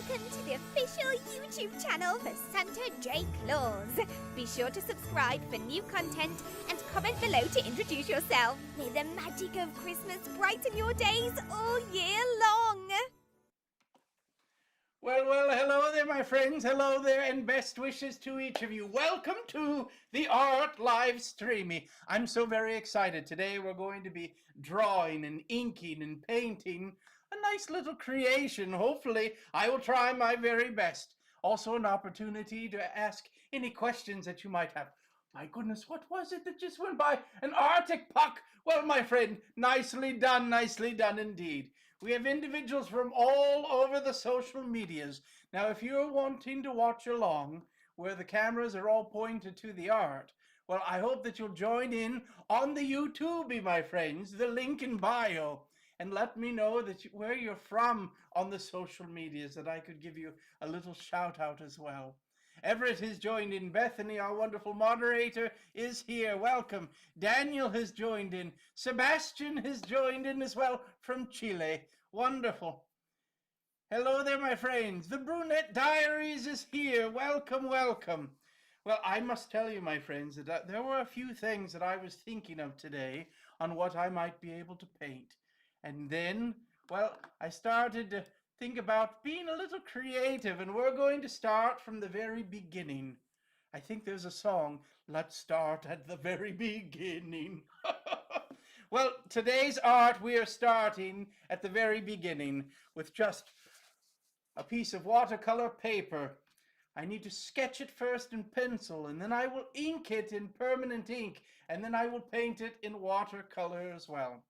Welcome to the official YouTube channel for Santa J Claus. Be sure to subscribe for new content and comment below to introduce yourself. May the magic of Christmas brighten your days all year long. Well, hello there, my friends. Hello there, and best wishes to each of you. Welcome to the Art Livestreamy. I'm so very excited. Today we're going to be drawing and inking and painting a nice little creation. Hopefully, I will try my very best. Also, an opportunity to ask any questions that you might have. My goodness, what was it that just went by? An Arctic puck. Well, my friend, nicely done indeed. We have individuals from all over the social medias. Now, if you're wanting to watch along, where the cameras are all pointed to the art, well, I hope that you'll join in on the YouTube, my friends, the link in bio, and let me know where you're from on the social medias, that I could give you a little shout out as well. Everett has joined in. Bethany, our wonderful moderator, is here. Welcome. Daniel has joined in. Sebastian has joined in as well from Chile. Wonderful. Hello there, my friends. The Brunette Diaries is here. Welcome, welcome. Well, I must tell you, my friends, that there were a few things that I was thinking of today on what I might be able to paint. And then, well, I started to think about being a little creative, and we're going to start from the very beginning. I think there's a song, let's start at the very beginning. Well, today's art, we are starting at the very beginning with just a piece of watercolor paper. I need to sketch it first in pencil, and then I will ink it in permanent ink, and then I will paint it in watercolor as well.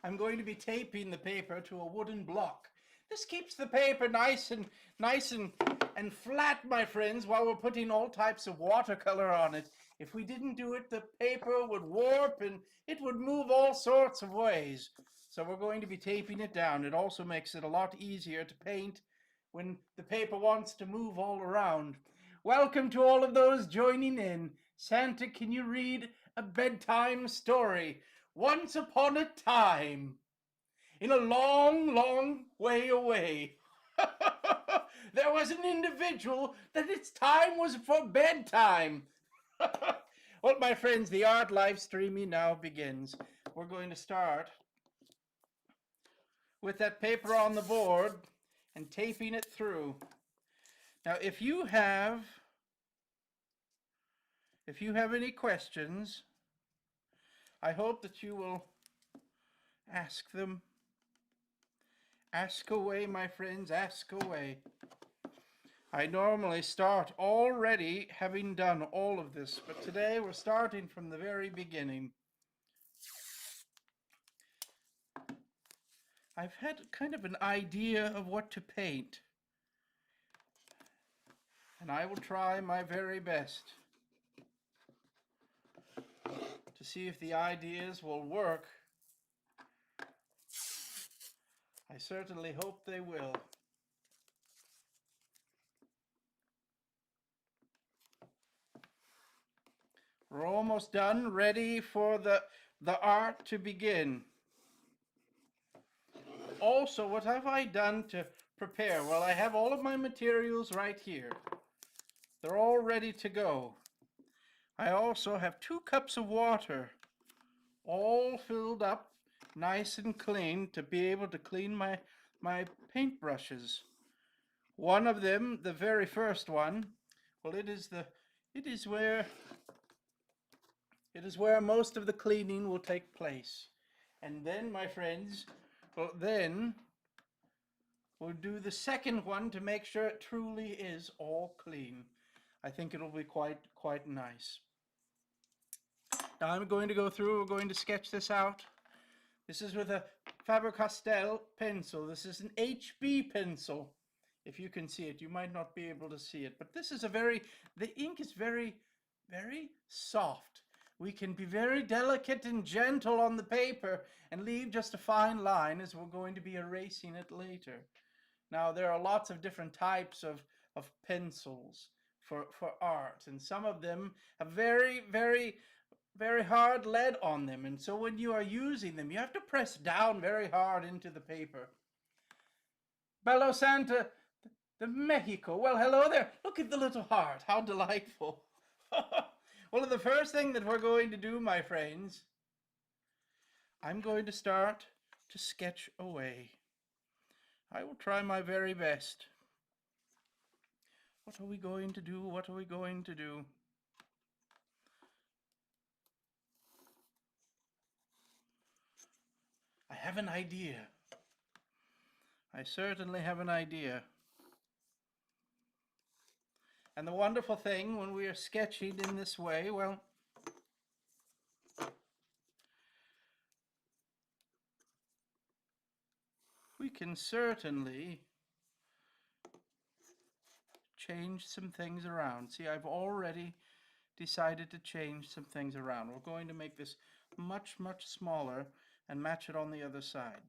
I'm going to be taping the paper to a wooden block. This keeps the paper nice and flat, my friends, while we're putting all types of watercolor on it. If we didn't do it, the paper would warp and it would move all sorts of ways. So we're going to be taping it down. It also makes it a lot easier to paint when the paper wants to move all around. Welcome to all of those joining in. Santa, can you read a bedtime story? Once upon a time, in a long, long way away, there was an individual that its time was for bedtime. Well, my friends, the art live streaming now begins. We're going to start with that paper on the board and taping it through. Now, if you have any questions, I hope that you will ask them. Ask away, my friends, ask away. I normally start already having done all of this, but today we're starting from the very beginning. I've had kind of an idea of what to paint, and I will try my very best to see if the ideas will work. I certainly hope they will. We're almost done, ready for the art to begin. Also, what have I done to prepare? Well, I have all of my materials right here. They're all ready to go. I also have 2 cups of water, all filled up nice and clean to be able to clean my paintbrushes. One of them, the very first one, well, it is where most of the cleaning will take place. And then, my friends, well, then we'll do the second one to make sure it truly is all clean. I think it'll be quite nice. Now I'm going to go through, we're going to sketch this out. This is with a Faber-Castell pencil. This is an HB pencil. If you can see it, you might not be able to see it, but this is the ink is very, very soft. We can be very delicate and gentle on the paper and leave just a fine line as we're going to be erasing it later. Now, there are lots of different types of pencils for art, and some of them have very, very, very hard lead on them, and so when you are using them, you have to press down very hard into the paper. Bello Santa, The Mexico. Well, hello there. Look at the little heart. How delightful. Well, the first thing that we're going to do, my friends, I'm going to start to sketch away. I will try my very best. What are we going to do? What are we going to do? I have an idea. I certainly have an idea. And the wonderful thing when we are sketching in this way, well, we can certainly change some things around. See, I've already decided to change some things around. We're going to make this much, much smaller and match it on the other side.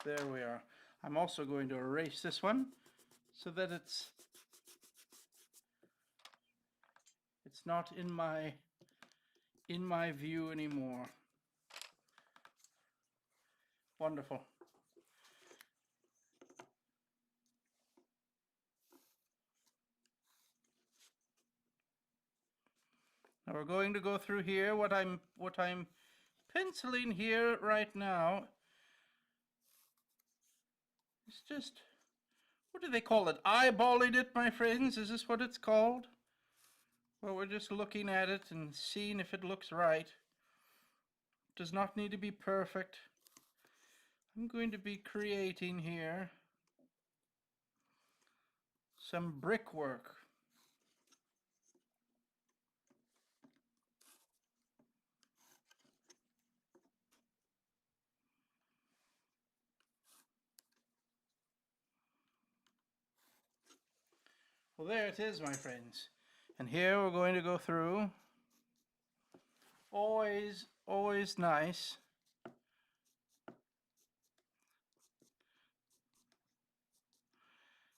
There we are. I'm also going to erase this one so that it's not in my view anymore. Wonderful. Now we're going to go through here. What I'm penciling here right now is just, what do they call it? Eyeballing it, my friends. Is this what it's called? Well, we're just looking at it and seeing if it looks right. It does not need to be perfect. I'm going to be creating here some brickwork. Well, there it is, my friends. And here we're going to go through. Always, always nice.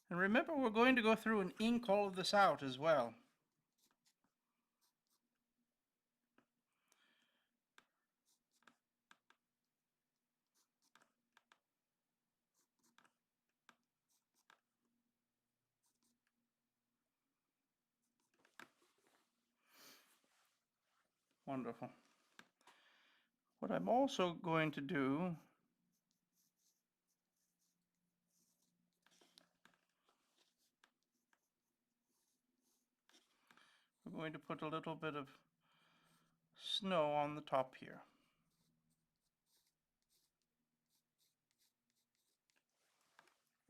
And remember, we're going to go through and ink all of this out as well. Wonderful. What I'm also going to do, we're going to put a little bit of snow on the top here.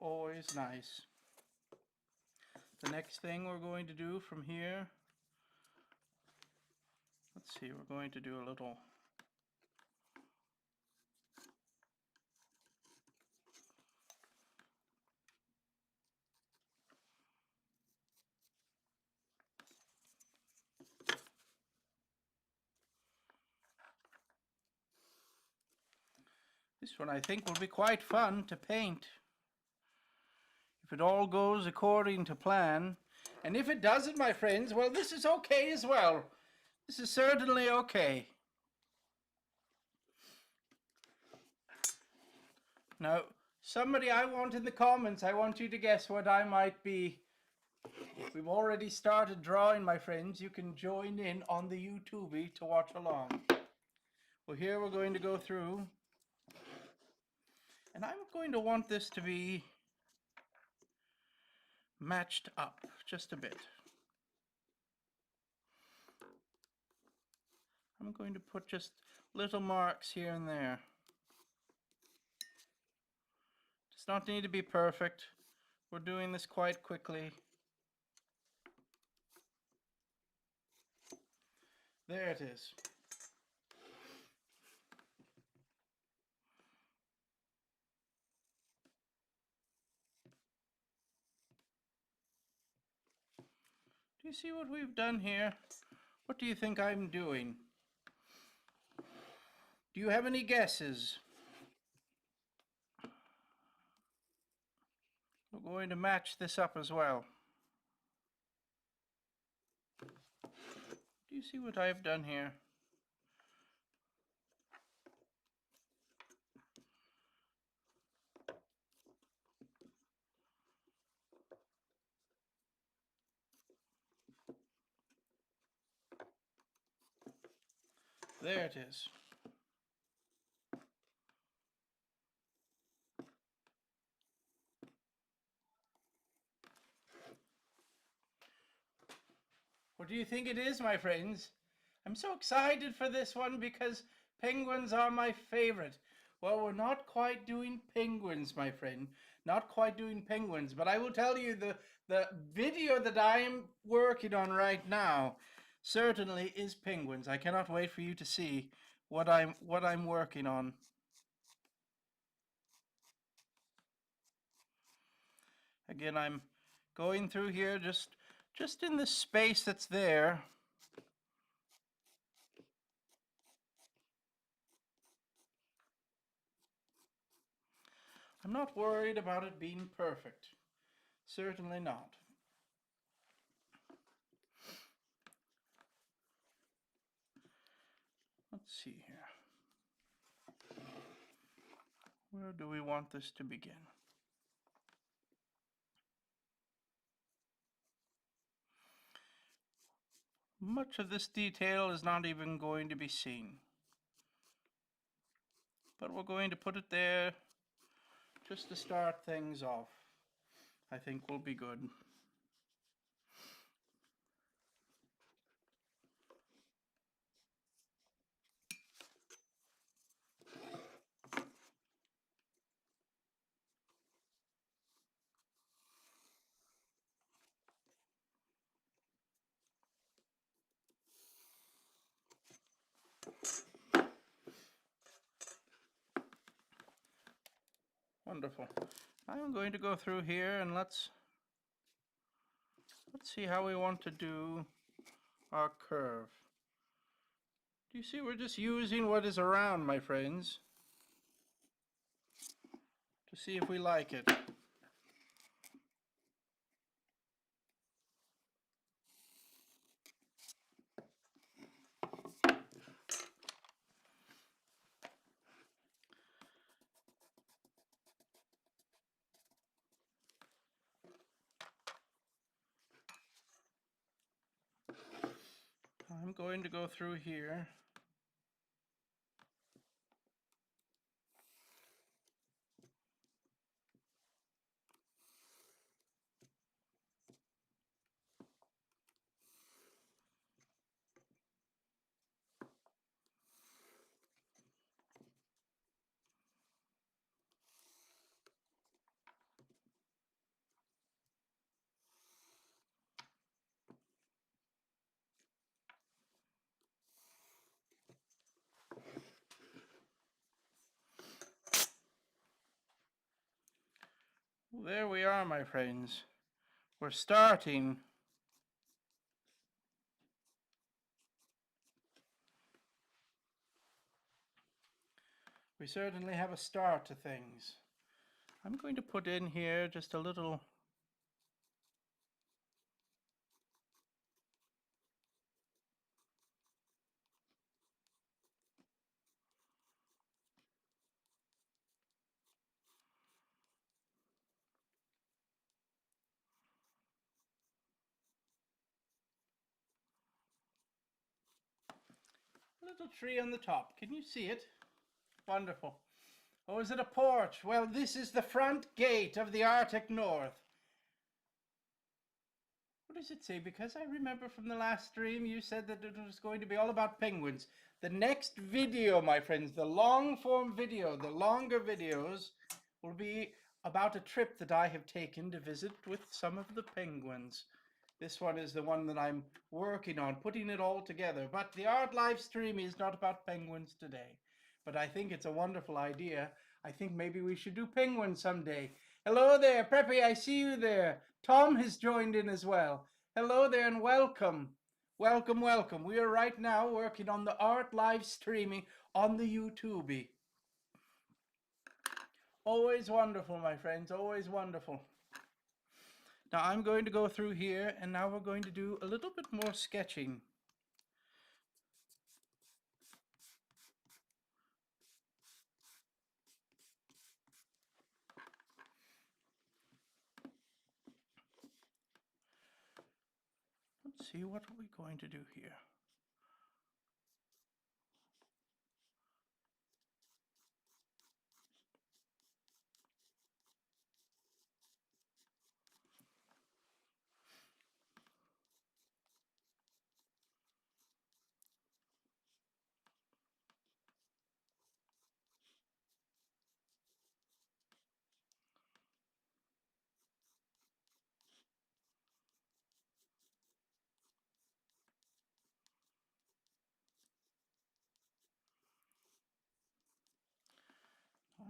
Always nice. The next thing we're going to do from here, let's see, we're going to do a little this one I think will be quite fun to paint. If it all goes according to plan. And if it doesn't, my friends, well, this is okay as well. This is certainly okay. Now, somebody I want in the comments, I want you to guess what I might be. We've already started drawing, my friends. You can join in on the YouTube to watch along. Well, here we're going to go through. And I'm going to want this to be matched up just a bit. I'm going to put just little marks here and there. Does not need to be perfect. We're doing this quite quickly. There it is. Do you see what we've done here? What do you think I'm doing? Do you have any guesses? We're going to match this up as well. Do you see what I've done here? There it is. What do you think it is, my friends? I'm so excited for this one because penguins are my favorite. Well, we're not quite doing penguins, my friend. Not quite doing penguins, but I will tell you the video that I am working on right now certainly is penguins. I cannot wait for you to see what I'm working on. Again, I'm going through here just in the space that's there. I'm not worried about it being perfect. Certainly not. Let's see here. Where do we want this to begin? Much of this detail is not even going to be seen. But we're going to put it there just to start things off. I think will be good. Wonderful. I'm going to go through here and let's see how we want to do our curve. Do you see we're just using what is around, my friends, to see if we like it. I'm going to go through here. There we are, my friends. We're starting. We certainly have a start to things. I'm going to put in here just a little tree on the top. Can you see it? Wonderful. Oh, is it a porch? Well, this is the front gate of the Arctic North. What does it say? Because I remember from the last stream you said that it was going to be all about penguins. The next video, my friends, the long form video, the longer videos will be about a trip that I have taken to visit with some of the penguins. This one is the one that I'm working on, putting it all together. But the art live stream is not about penguins today. But I think it's a wonderful idea. I think maybe we should do penguins someday. Hello there, Preppy, I see you there. Tom has joined in as well. Hello there and welcome. Welcome, welcome. We are right now working on the art live streaming on the YouTube. Always wonderful, my friends, always wonderful. Now I'm going to go through here and now we're going to do a little bit more sketching. Let's see, what are we going to do here?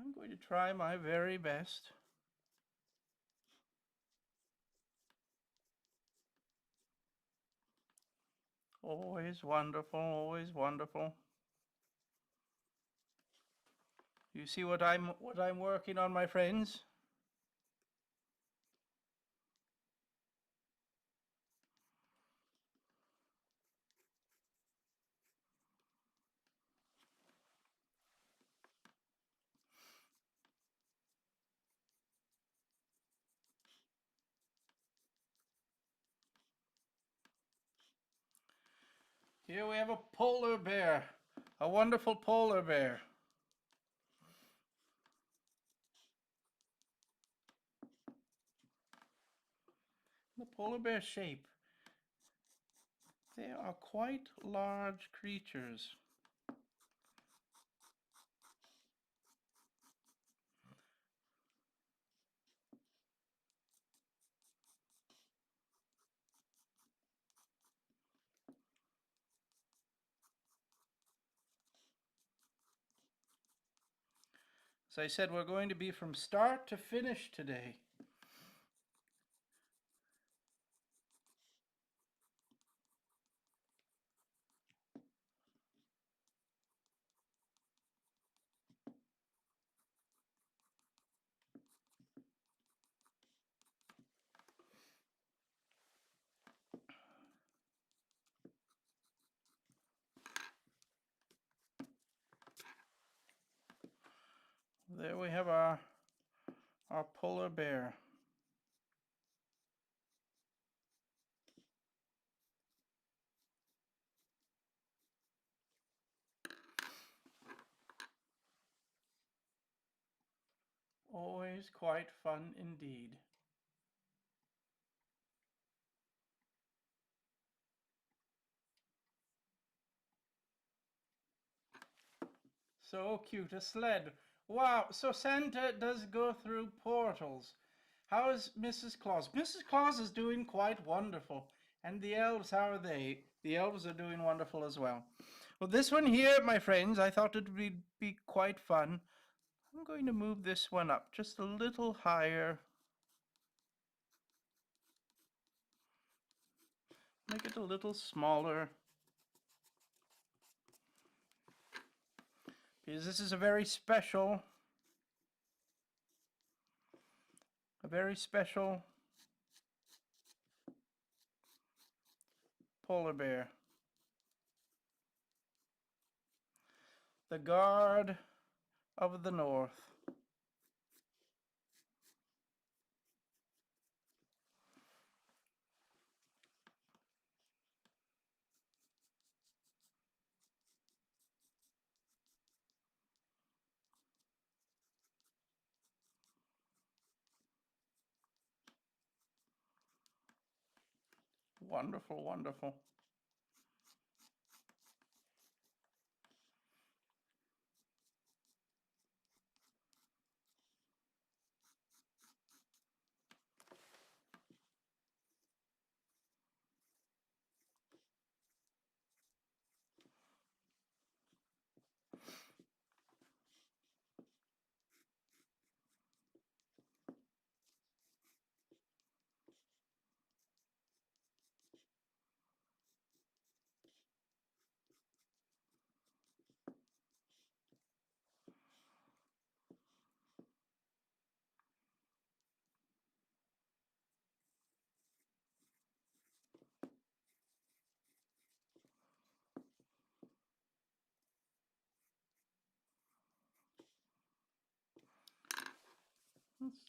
I'm going to try my very best. Always wonderful, always wonderful. You see what I'm working on, my friends? Here we have a polar bear, a wonderful polar bear. The polar bear shape. They are quite large creatures. As I said, we're going to be from start to finish today. There we have our polar bear. Always quite fun indeed. So cute, a sled. Wow, so Santa does go through portals. How is Mrs. Claus? Mrs. Claus is doing quite wonderful. And the elves, how are they? The elves are doing wonderful as well. Well, this one here, my friends, I thought it would be quite fun. I'm going to move this one up just a little higher. Make it a little smaller. Because this is a very special polar bear. The guard of the north. Wonderful, wonderful.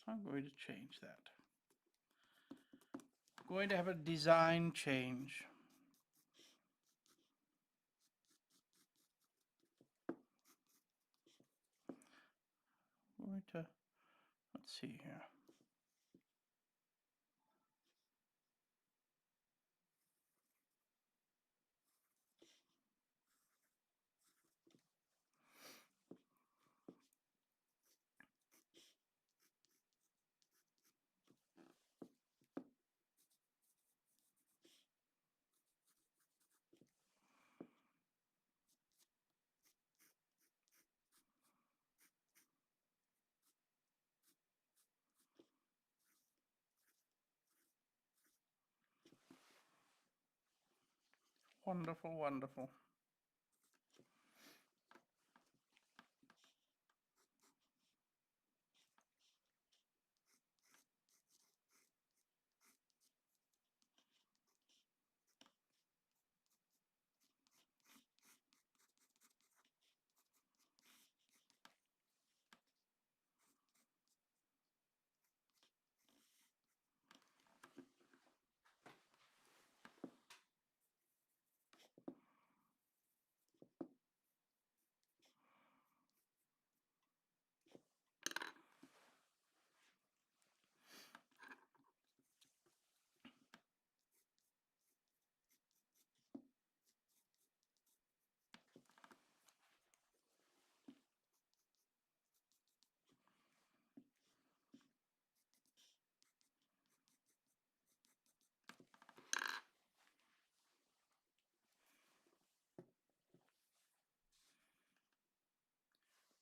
I'm going to change that. I'm going to have a design change. I'm going to, let's see here. Wonderful, wonderful.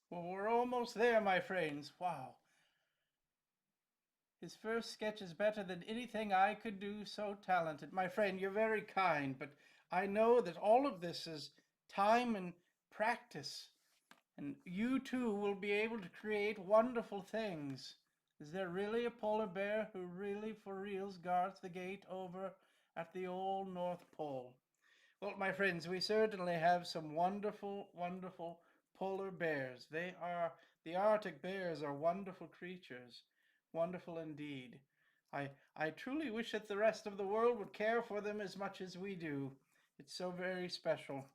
Well, we're almost there, my friends. Wow. His first sketch is better than anything I could do, so talented. My friend, you're very kind, but I know that all of this is time and practice. And you too will be able to create wonderful things. Is there really a polar bear who really for reals guards the gate over at the old North Pole? Well, my friends, we certainly have some wonderful, wonderful polar bears. The Arctic bears are wonderful creatures. Wonderful indeed. I truly wish that the rest of the world would care for them as much as we do. It's so very special.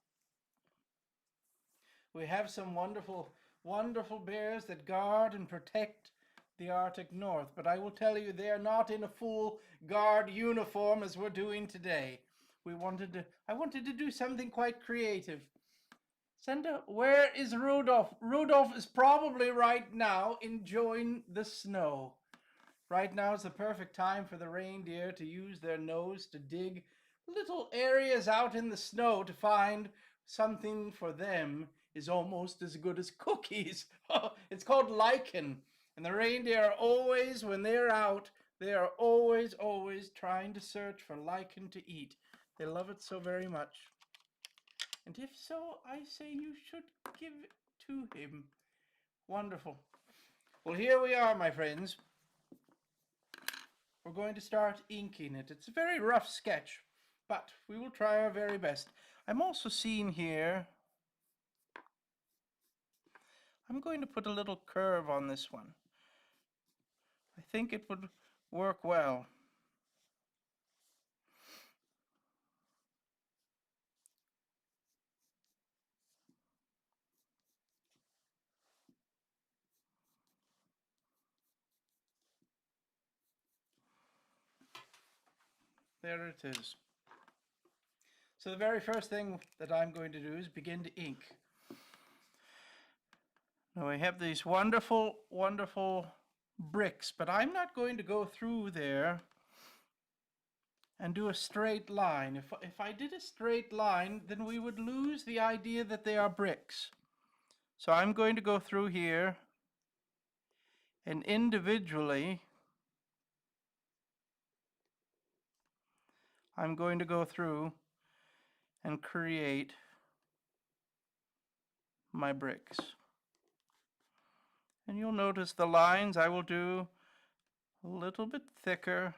We have some wonderful, wonderful bears that guard and protect the Arctic North, but I will tell you they are not in a full guard uniform as we're doing today. I wanted to do something quite creative. Santa, where is Rudolph? Rudolph is probably right now enjoying the snow. Right now is the perfect time for the reindeer to use their nose to dig little areas out in the snow to find something for them is almost as good as cookies. It's called lichen. And the reindeer are always, when they're out, they are always, always trying to search for lichen to eat. They love it so very much. And if so, I say you should give it to him. Wonderful. Well, here we are, my friends. We're going to start inking it. It's a very rough sketch, but we will try our very best. I'm also seeing here, I'm going to put a little curve on this one. I think it would work well. There it is. So the very first thing that I'm going to do is begin to ink. Now I have these wonderful, wonderful bricks, but I'm not going to go through there and do a straight line. If I did a straight line, then we would lose the idea that they are bricks. So I'm going to go through here and individually I'm going to go through and create my bricks. And you'll notice the lines I will do a little bit thicker.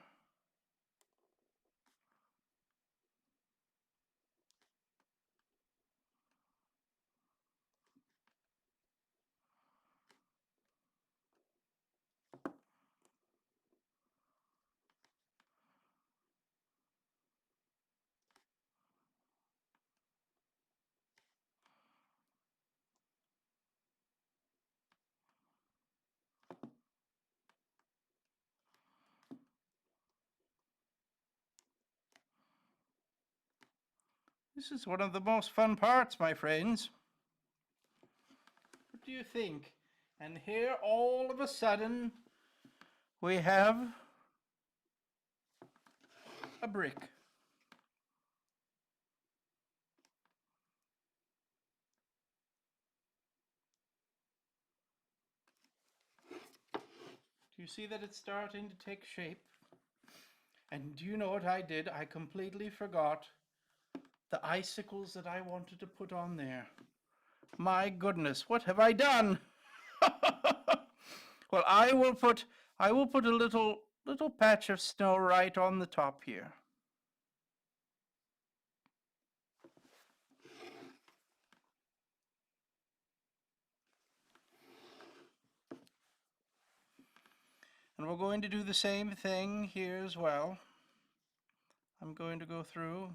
This is one of the most fun parts, my friends. What do you think? And here all of a sudden we have a brick. Do you see that it's starting to take shape? And do you know what I did? I completely forgot the icicles that I wanted to put on there. My goodness, what have I done? Well, I will put a little patch of snow right on the top here. And we're going to do the same thing here as well. I'm going to go through.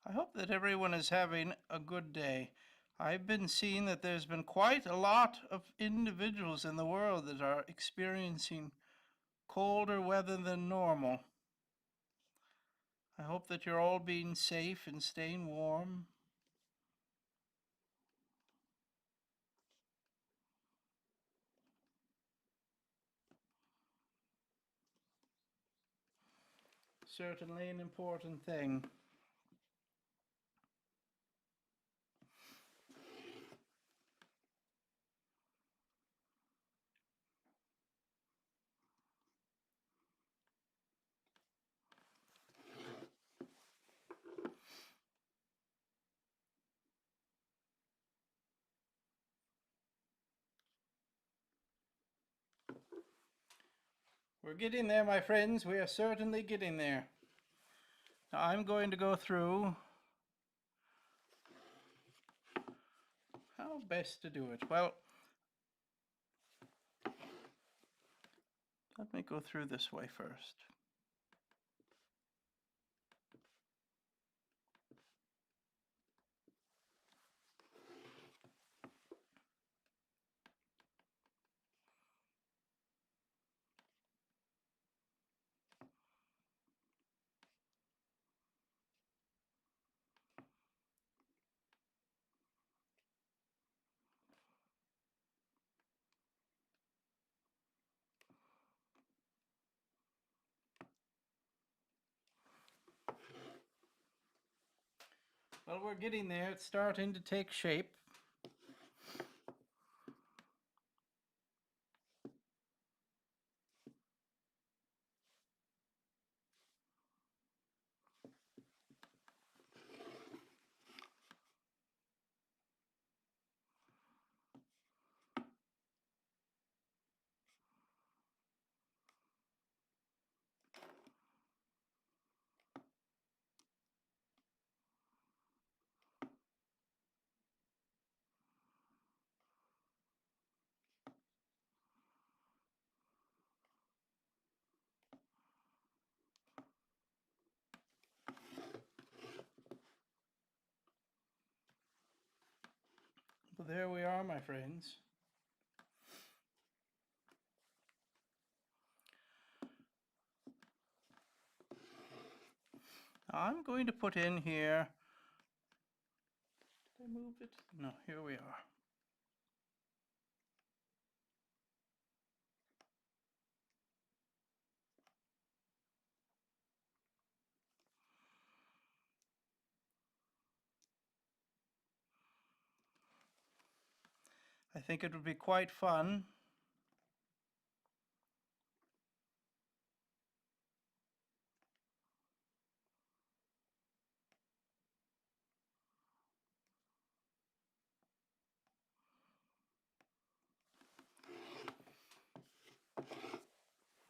I hope that everyone is having a good day. I've been seeing that there's been quite a lot of individuals in the world that are experiencing colder weather than normal. I hope that you're all being safe and staying warm. Certainly an important thing. We're getting there, my friends. We are certainly getting there. Now I'm going to go through how best to do it. Well, let me go through this way first. Well, we're getting there. It's starting to take shape. Well, there we are, my friends. Now I'm going to put in here. Did I move it? No, here we are. I think it would be quite fun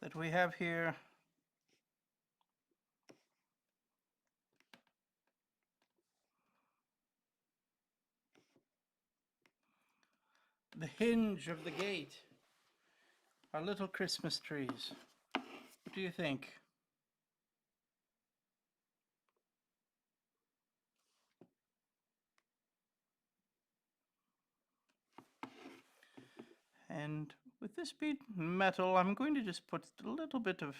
that we have here the hinge of the gate, our little Christmas trees. What do you think? And with this bead metal, I'm going to just put a little bit of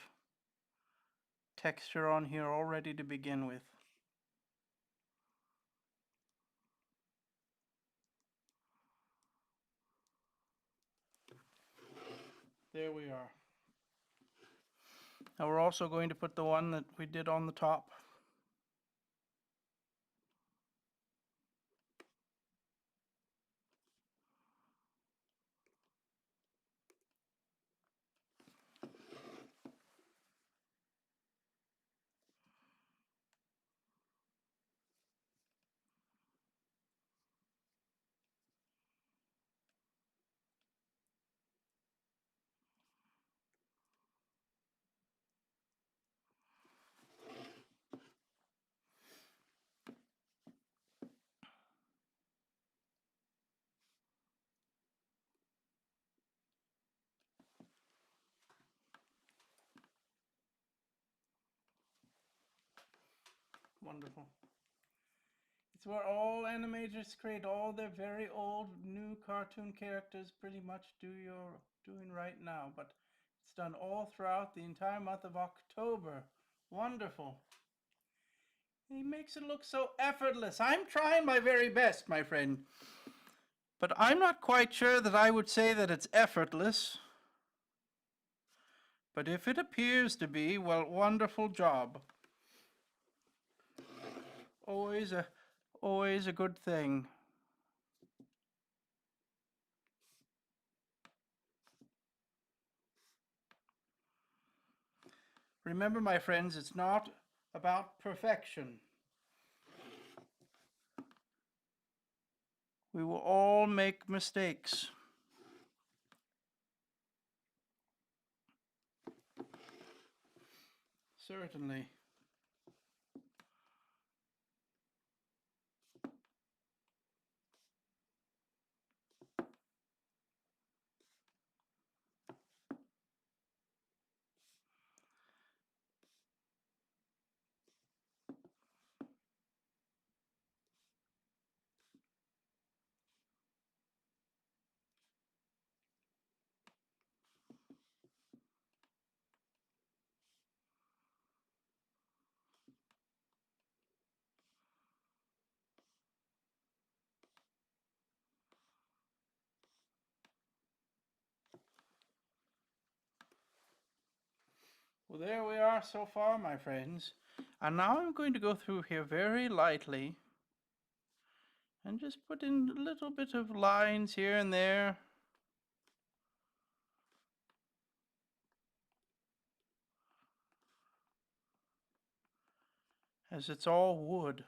texture on here already to begin with. There we are. Now we're also going to put the one that we did on the top. Wonderful. It's where all animators create all their very old new cartoon characters pretty much doing right now, but it's done all throughout the entire month of October. Wonderful. He makes it look so effortless. I'm trying my very best, my friend. But I'm not quite sure that I would say that it's effortless. But if it appears to be, well, wonderful job. Always a good thing. Remember, my friends, it's not about perfection. We will all make mistakes. Certainly. Well, there we are so far, my friends. And now I'm going to go through here very lightly and just put in a little bit of lines here and there. As it's all wood.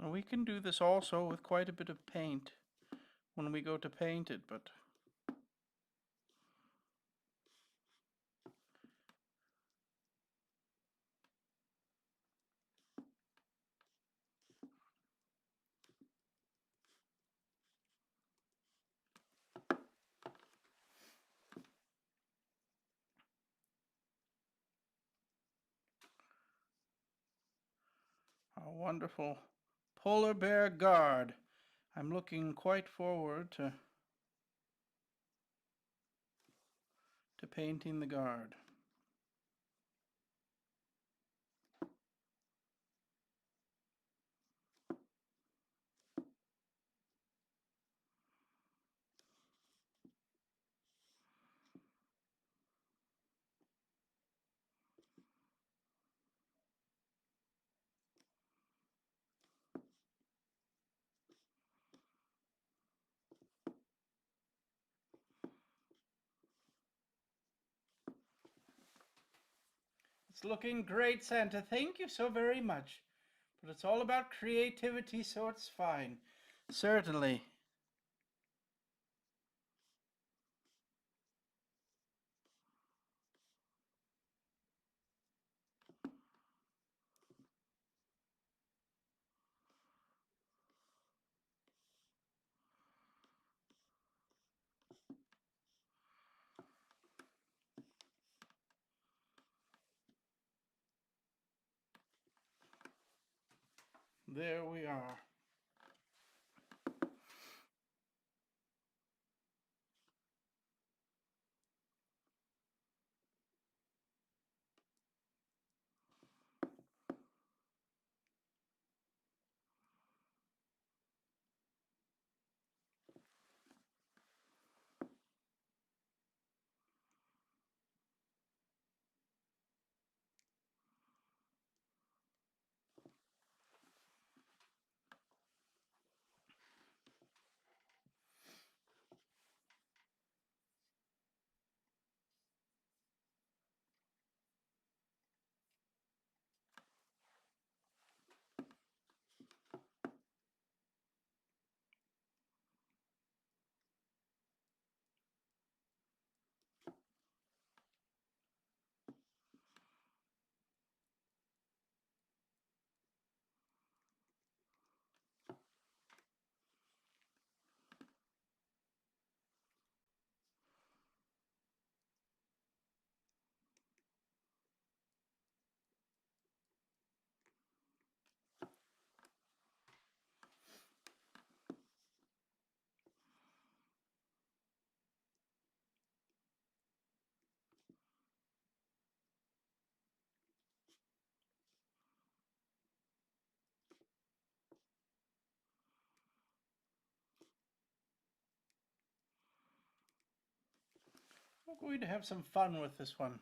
And we can do this also with quite a bit of paint when we go to paint it, but a wonderful polar bear guard. I'm looking quite forward to painting the guard. It's looking great, Santa. Thank you so very much. But it's all about creativity, so it's fine. Certainly. There we are. We're going to have some fun with this one.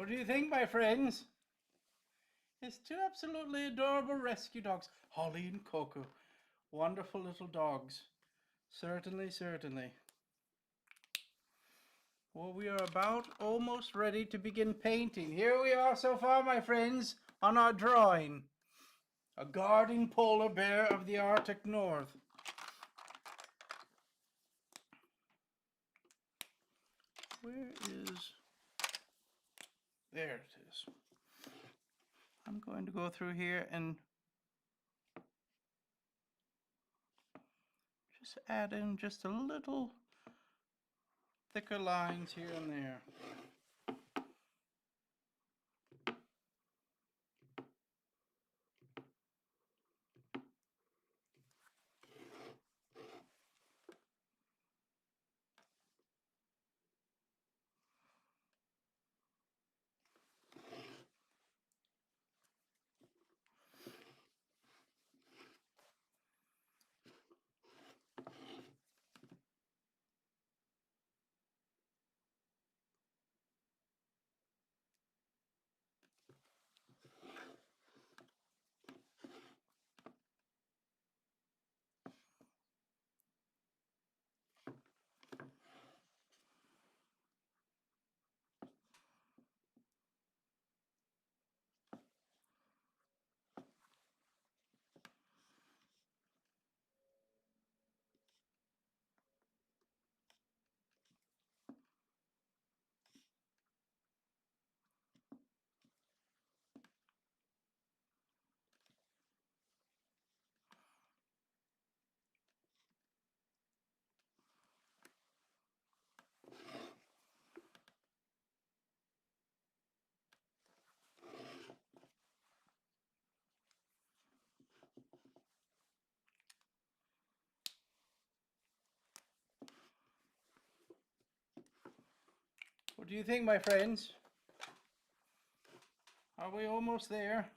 What do you think, my friends? It's two absolutely adorable rescue dogs, Holly and Coco. Wonderful little dogs. Certainly, certainly. Well, we are about almost ready to begin painting. Here we are so far, my friends, on our drawing. A guarding polar bear of the Arctic North. Where is... There it is. I'm going to go through here and just add in just a little thicker lines here and there. What do you think, my friends? Are we almost there?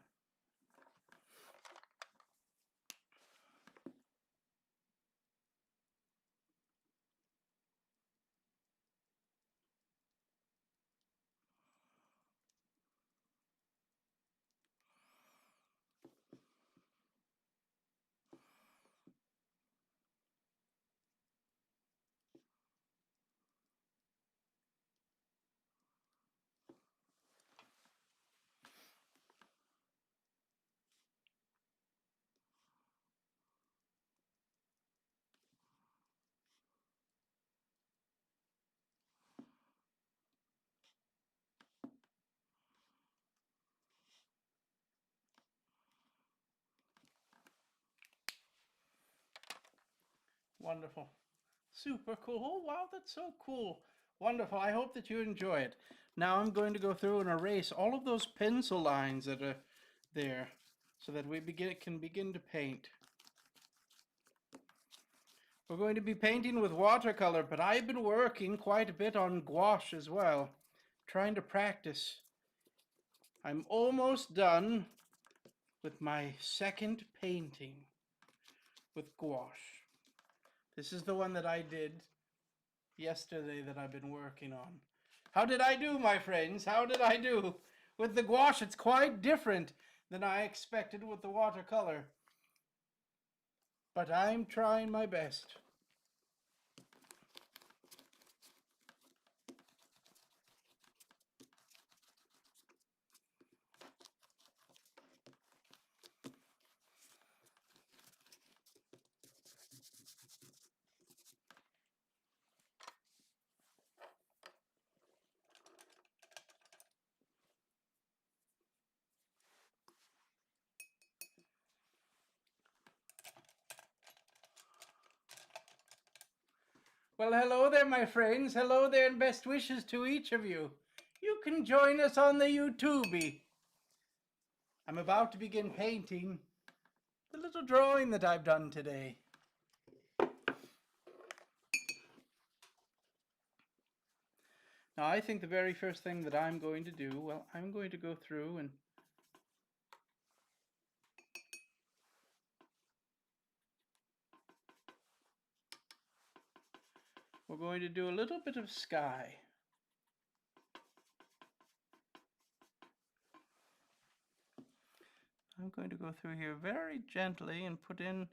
Wonderful. Super cool. Oh, wow, that's so cool. Wonderful. I hope that you enjoy it. Now I'm going to go through and erase all of those pencil lines that are there so that we can begin to paint. We're going to be painting with watercolor, but I've been working quite a bit on gouache as well, trying to practice. I'm almost done with my second painting with gouache. This is the one that I did yesterday that I've been working on. How did I do, my friends? How did I do? With the gouache, it's quite different than I expected with the watercolor. But I'm trying my best. Well, hello there, my friends. Hello there, and best wishes to each of you. You can join us on the YouTube. I'm about to begin painting the little drawing that I've done today. Now, I think the very first thing that I'm going to do, well, I'm going to go through and we're going to do a little bit of sky. I'm going to go through here very gently and put in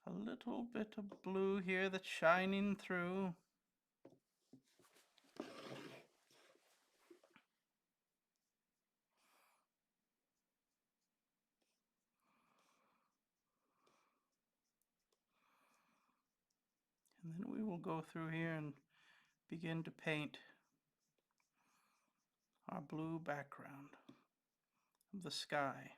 a little bit of blue here that's shining through. And then we will go through here and begin to paint our blue background of the sky.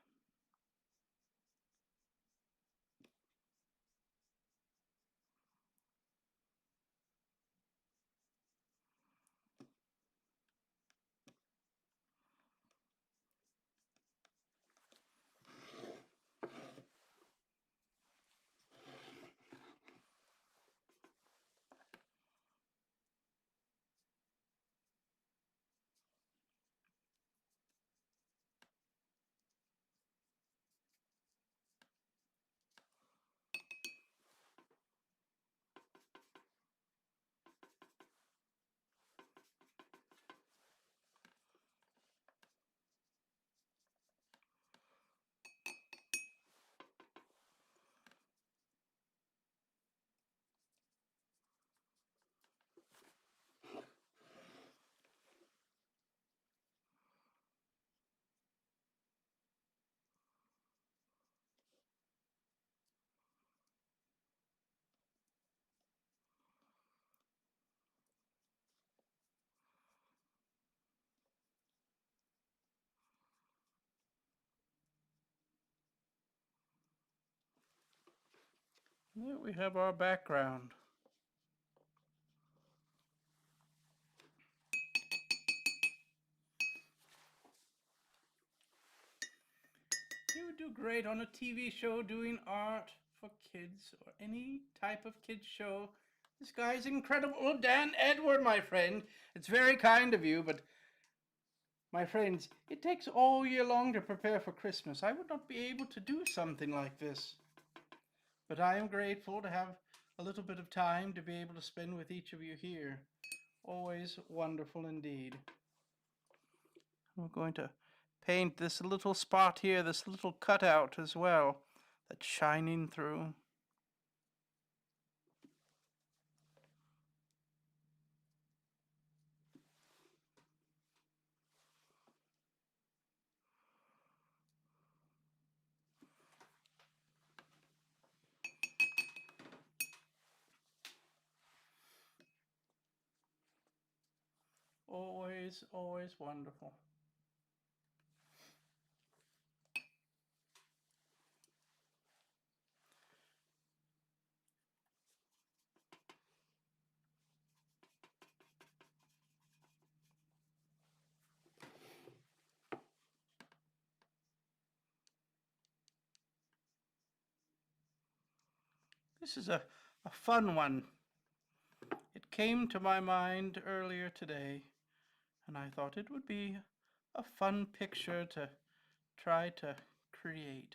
There we have our background. You would do great on a TV show doing art for kids or any type of kids show. This guy's incredible. Oh, Dan Edward, my friend. It's very kind of you, but my friends, it takes all year long to prepare for Christmas. I would not be able to do something like this. But I am grateful to have a little bit of time to be able to spend with each of you here. Always wonderful indeed. We're going to paint this little spot here, this little cutout as well, that's shining through. Always, always wonderful. This is a fun one. It came to my mind earlier today, and I thought it would be a fun picture to try to create.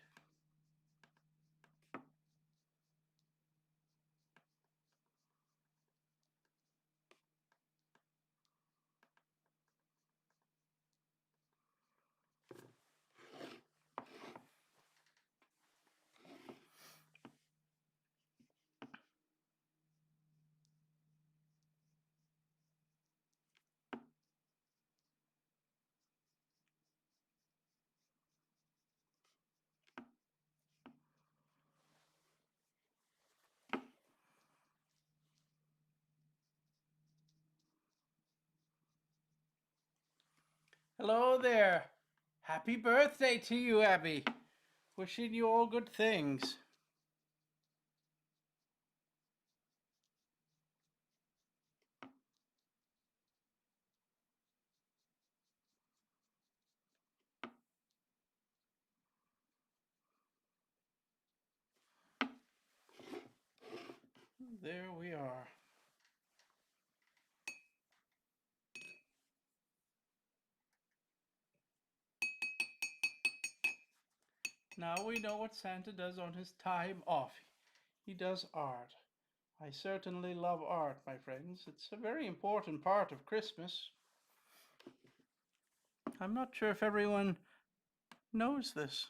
Hello there. Happy birthday to you, Abby. Wishing you all good things. There we are. Now we know what Santa does on his time off. He does art. I certainly love art, my friends. It's a very important part of Christmas. I'm not sure if everyone knows this,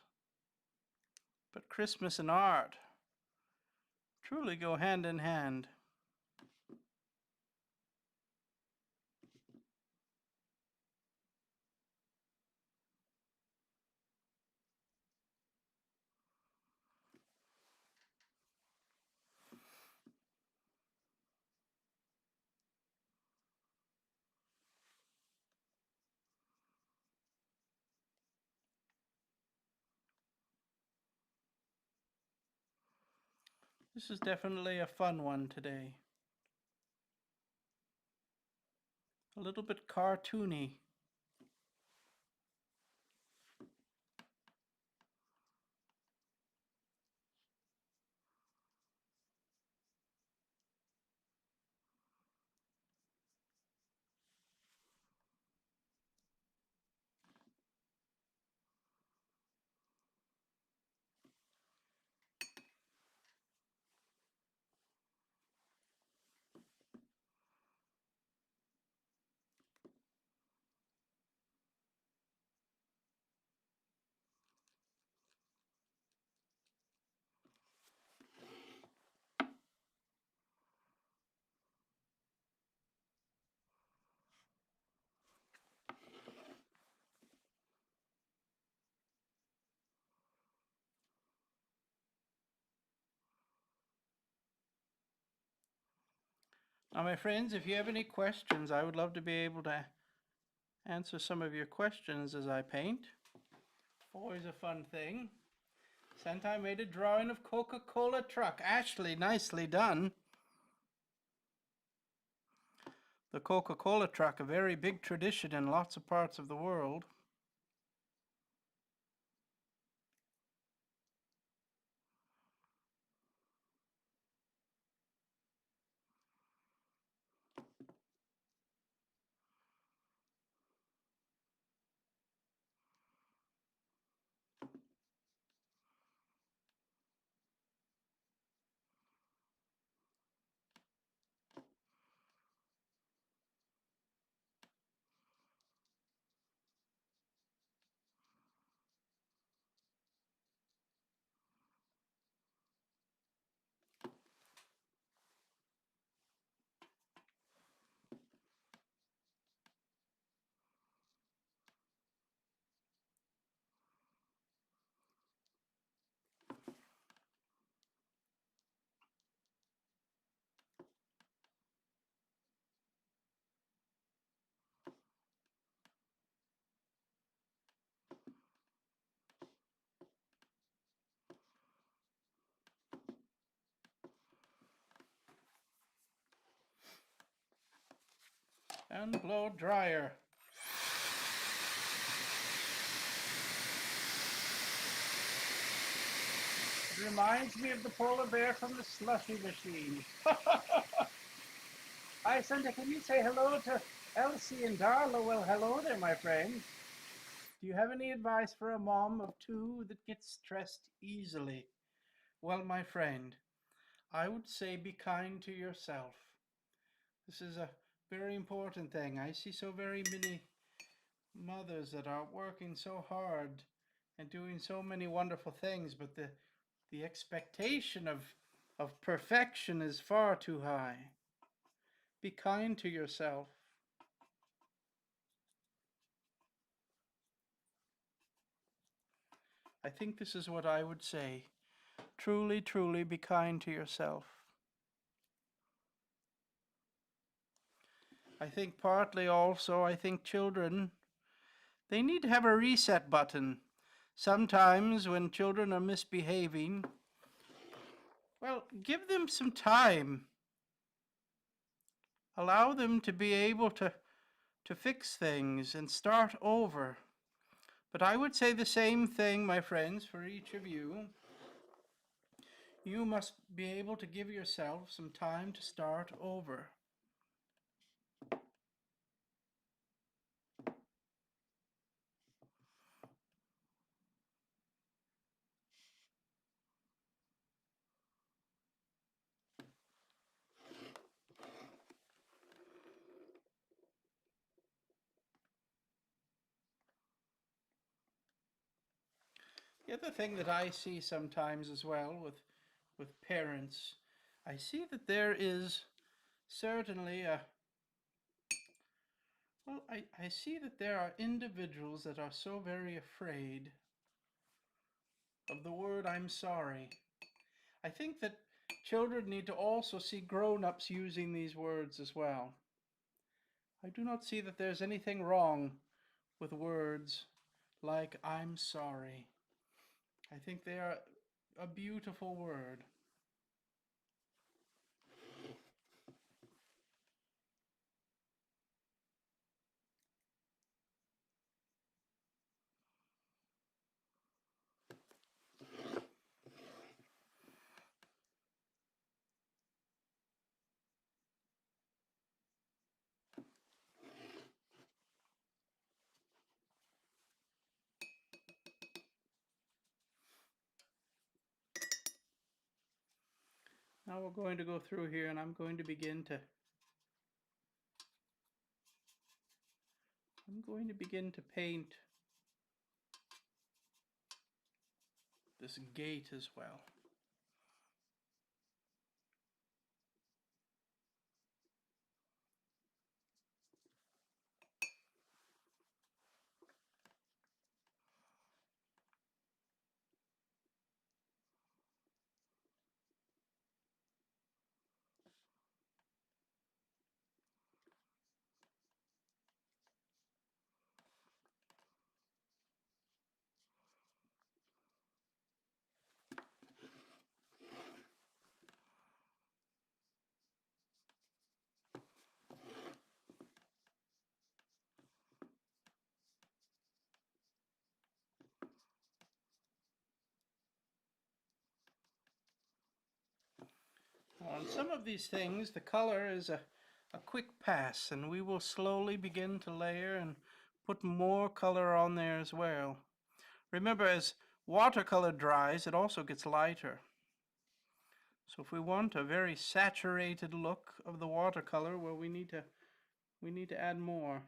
But Christmas and art truly go hand in hand. This is definitely a fun one today. A little bit cartoony. Now, my friends, if you have any questions, I would love to be able to answer some of your questions as I paint. Always a fun thing. Santa made a drawing of Coca-Cola truck. Ashley, nicely done. The Coca-Cola truck, a very big tradition in lots of parts of the world. And blow dryer. It reminds me of the polar bear from the slushy machine. Hi, Santa, can you say hello to Elsie and Darla? Well, hello there, my friend. Do you have any advice for a mom of two that gets stressed easily? Well, my friend, I would say be kind to yourself. This is a very important thing. I see so very many mothers that are working so hard and doing so many wonderful things, but the expectation of perfection is far too high. Be kind to yourself. I think this is what I would say. Truly, truly be kind to yourself. I think partly also, I think children, they need to have a reset button. Sometimes when children are misbehaving, well, give them some time. Allow them to be able to fix things and start over. But I would say the same thing, my friends, for each of you. You must be able to give yourself some time to start over. The other thing that I see sometimes as well with parents, I see that there is certainly I see that there are individuals that are so very afraid of the word I'm sorry. I think that children need to also see grown-ups using these words as well. I do not see that there's anything wrong with words like I'm sorry. I think they are a beautiful word. Now we're going to go through here and I'm going to begin to paint this gate as well. On some of these things, the color is a quick pass, and we will slowly begin to layer and put more color on there as well. Remember, as watercolor dries, it also gets lighter. So if we want a very saturated look of the watercolor, well, we need to add more.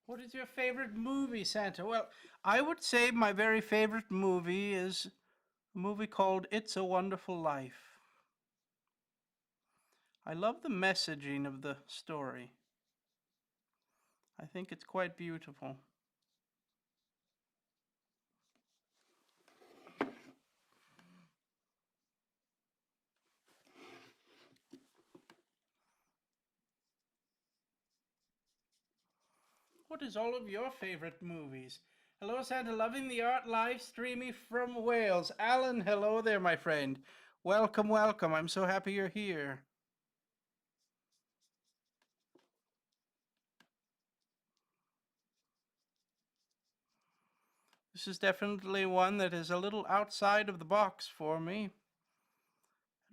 What is your favorite movie, Santa? Well, I would say my very favorite movie is a movie called It's a Wonderful Life. I love the messaging of the story. I think it's quite beautiful. What is all of your favorite movies? Hello, Santa, loving the art live streaming from Wales. Alan, hello there, my friend. Welcome, welcome. I'm so happy you're here. This is definitely one that is a little outside of the box for me.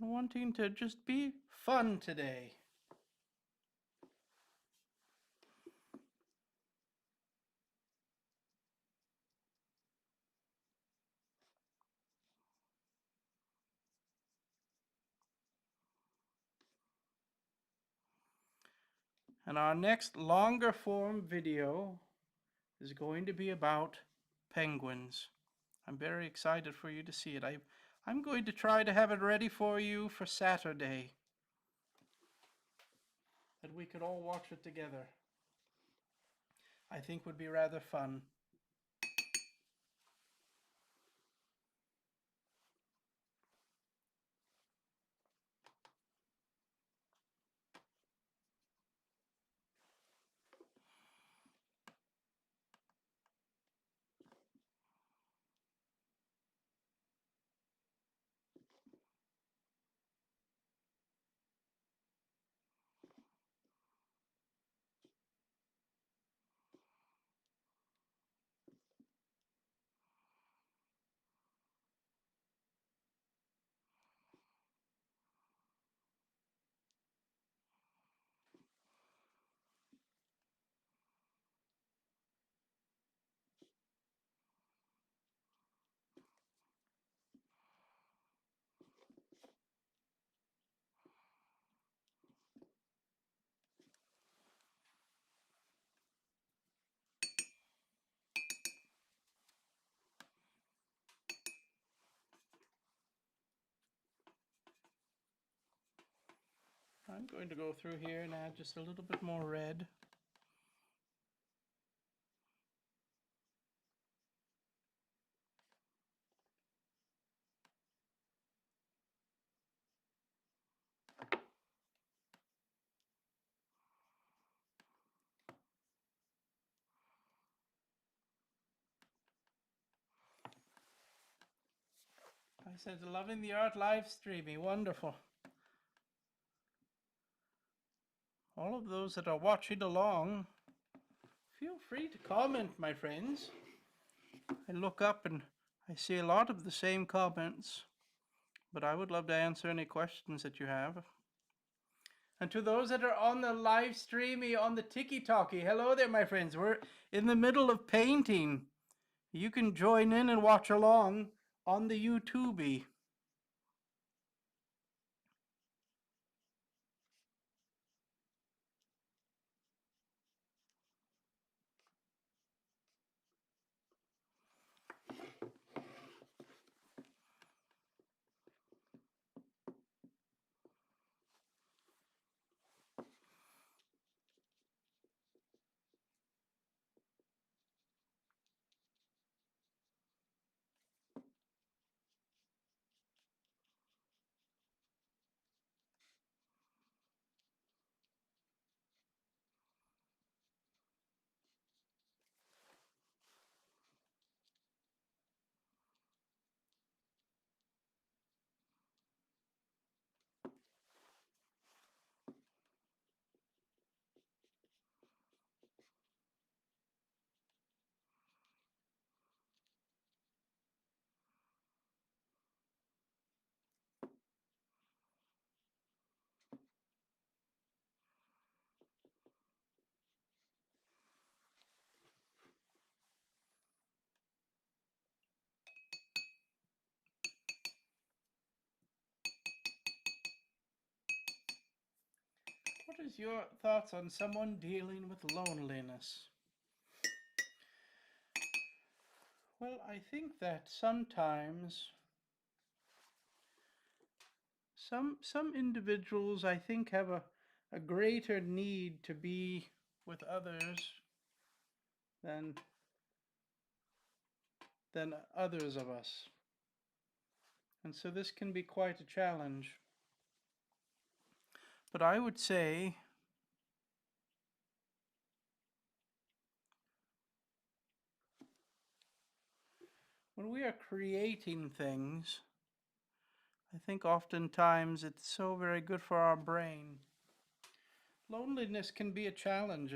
And wanting to just be fun today. And our next longer form video is going to be about penguins. I'm very excited for you to see it. I'm going to try to have it ready for you for Saturday, that we could all watch it together. I think would be rather fun. I'm going to go through here and add just a little bit more red. I said, loving the art live streaming. Wonderful. All of those that are watching along, feel free to comment, my friends. I look up and I see a lot of the same comments, but I would love to answer any questions that you have. And to those that are on the live streamy, on the Tiki-Talkie, hello there, my friends. We're in the middle of painting. You can join in and watch along on the YouTube. What is your thoughts on someone dealing with loneliness? Well, I think that sometimes some individuals, I think, have a greater need to be with others than others of us. And so this can be quite a challenge. But I would say when we are creating things, I think oftentimes it's so very good for our brain. Loneliness can be a challenge.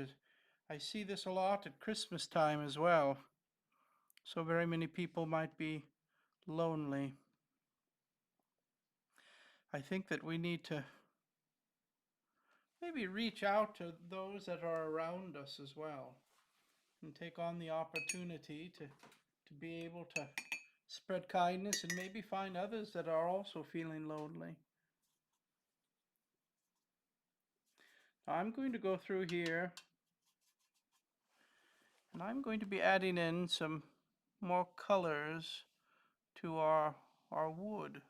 I see this a lot at Christmas time as well. So very many people might be lonely. I think that we need to maybe reach out to those that are around us as well and take on the opportunity to be able to spread kindness and maybe find others that are also feeling lonely. Now I'm going to go through here and I'm going to be adding in some more colors to our wood.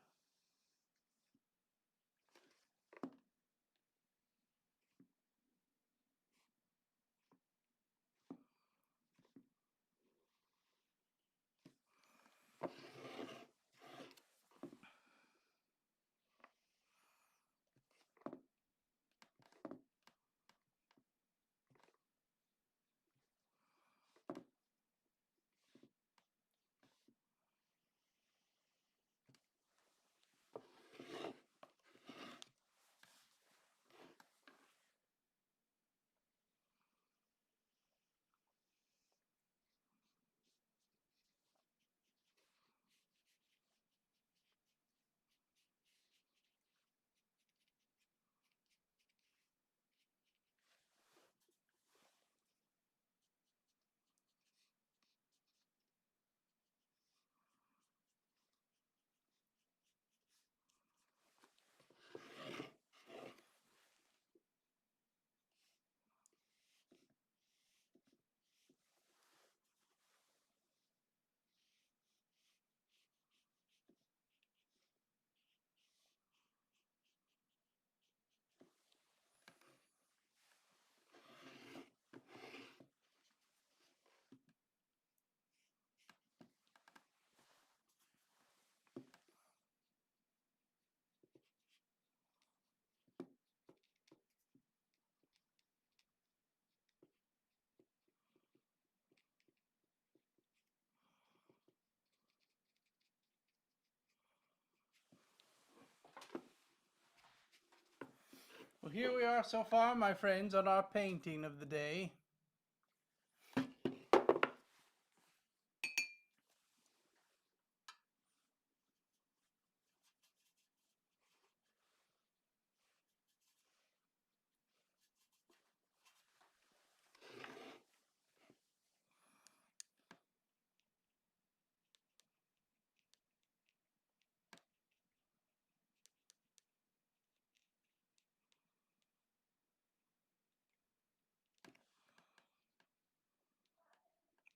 Well, here we are so far, my friends, on our painting of the day.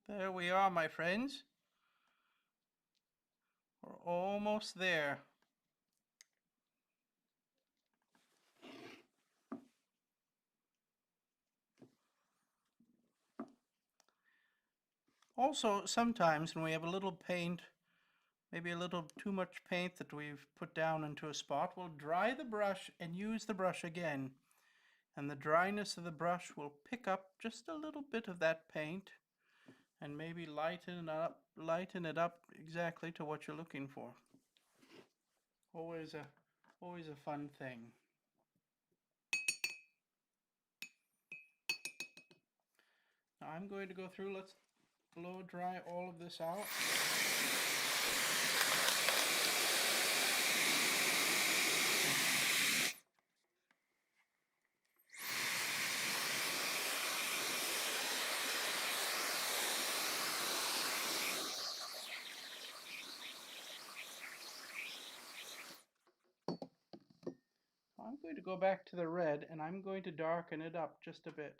There we are, my friends. We're almost there. Also, sometimes when we have a little paint, maybe a little too much paint that we've put down into a spot, we'll dry the brush and use the brush again. And the dryness of the brush will pick up just a little bit of that paint and maybe lighten it up exactly to what you're looking for. Always a fun thing. Now I'm going to go through, let's blow dry all of this out. I'm going to go back to the red and I'm going to darken it up just a bit.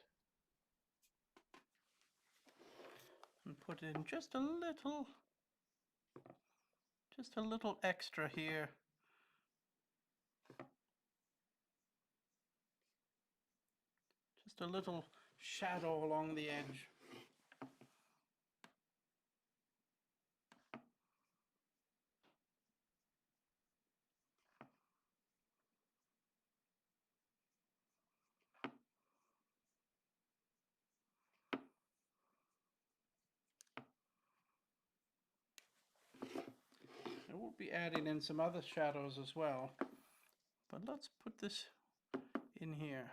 And put in just a little extra here. Just a little shadow along the edge. And we'll be adding in some other shadows as well. But let's put this in here.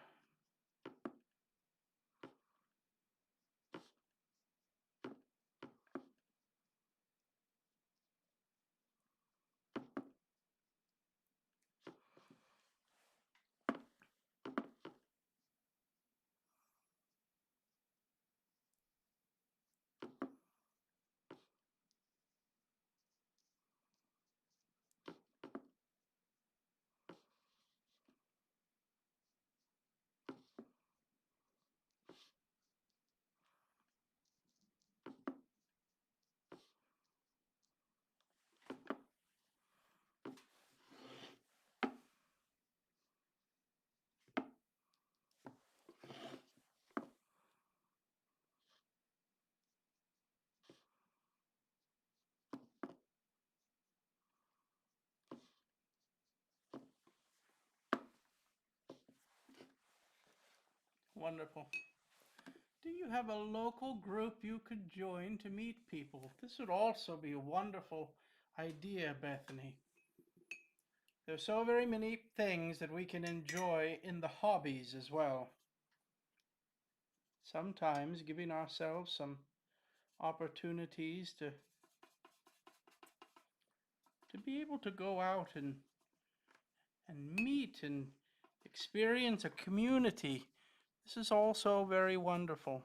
Wonderful. Do you have a local group you could join to meet people? This would also be a wonderful idea, Bethany. There's so very many things that we can enjoy in the hobbies as well. Sometimes giving ourselves some opportunities to be able to go out and meet and experience a community. This is also very wonderful.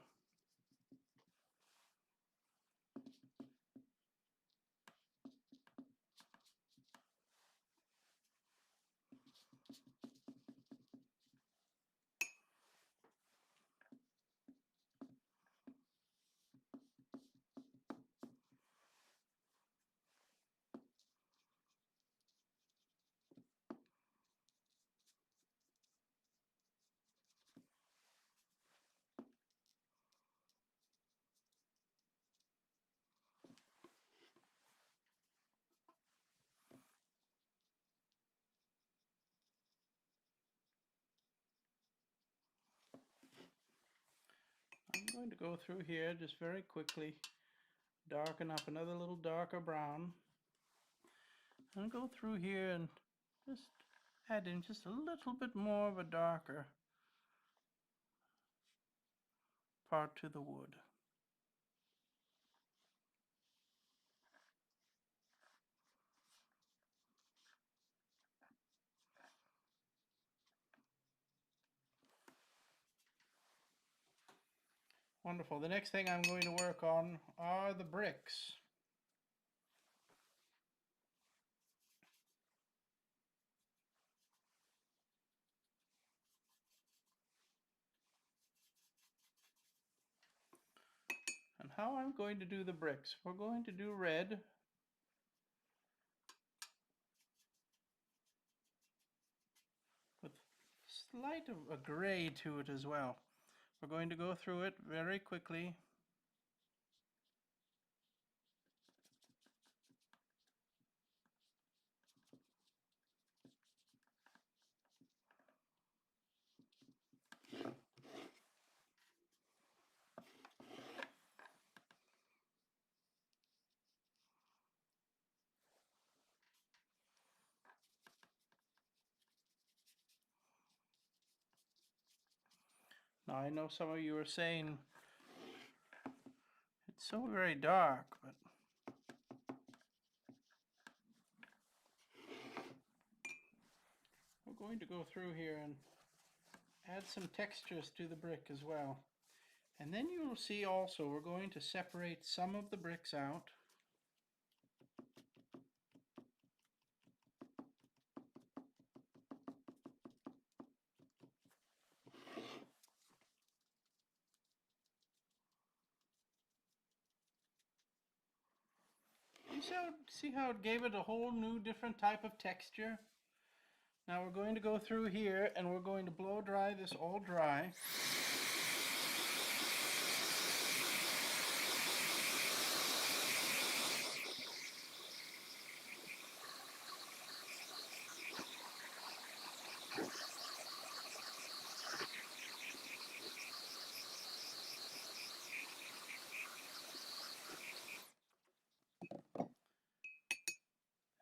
I'm going to go through here just very quickly, darken up another little darker brown, and go through here and just add in just a little bit more of a darker part to the wood. Wonderful. The next thing I'm going to work on are the bricks. And how I'm going to do the bricks. We're going to do red. With slight of a gray to it as well. We're going to go through it very quickly. Now I know some of you are saying it's so very dark, but we're going to go through here and add some textures to the brick as well. And then you will see also we're going to separate some of the bricks out. See how it gave it a whole new different type of texture? Now we're going to go through here and we're going to blow dry this all dry.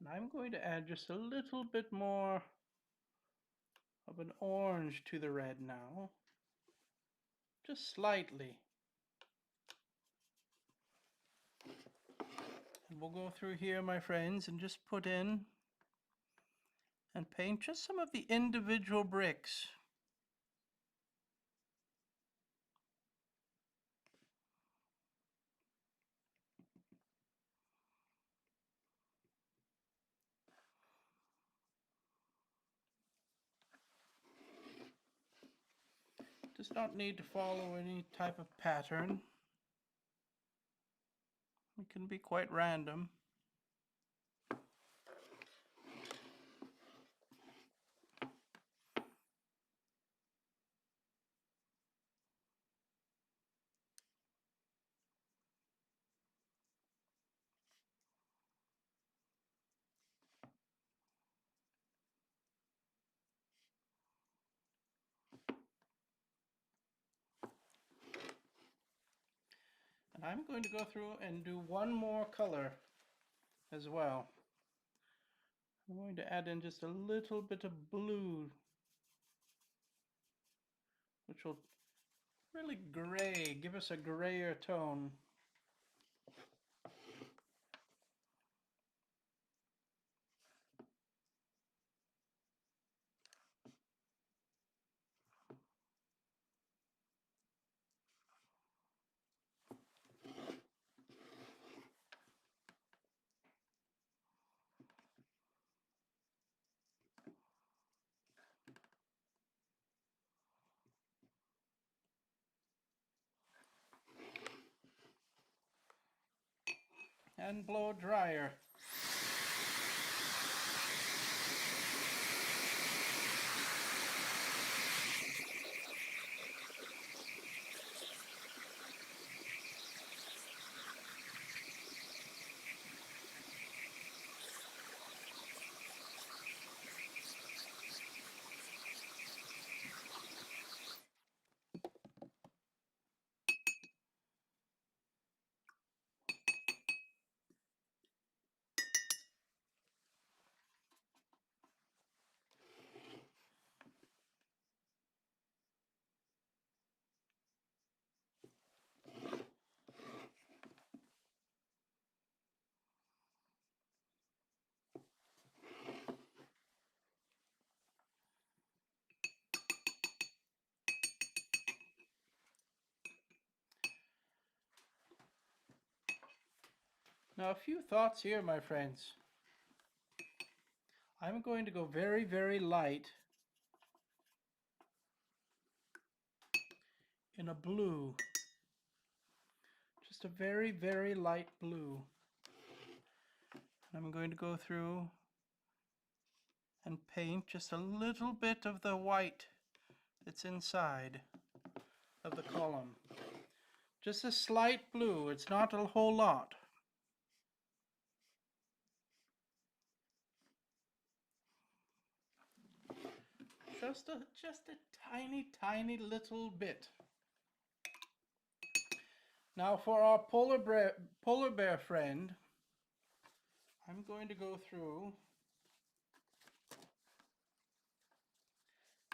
And I'm going to add just a little bit more of an orange to the red now. Just slightly. And we'll go through here, my friends, and just put in and paint just some of the individual bricks. Does not need to follow any type of pattern. It can be quite random. And I'm going to go through and do one more color as well. I'm going to add in just a little bit of blue, which will really gray, give us a grayer tone. And blow dryer. Now, a few thoughts here, my friends. I'm going to go very, very light in a blue. Just a very, very light blue. I'm going to go through and paint just a little bit of the white that's inside of the column. Just a slight blue, it's not a whole lot. Just a tiny, tiny little bit. Now for our polar bear friend, I'm going to go through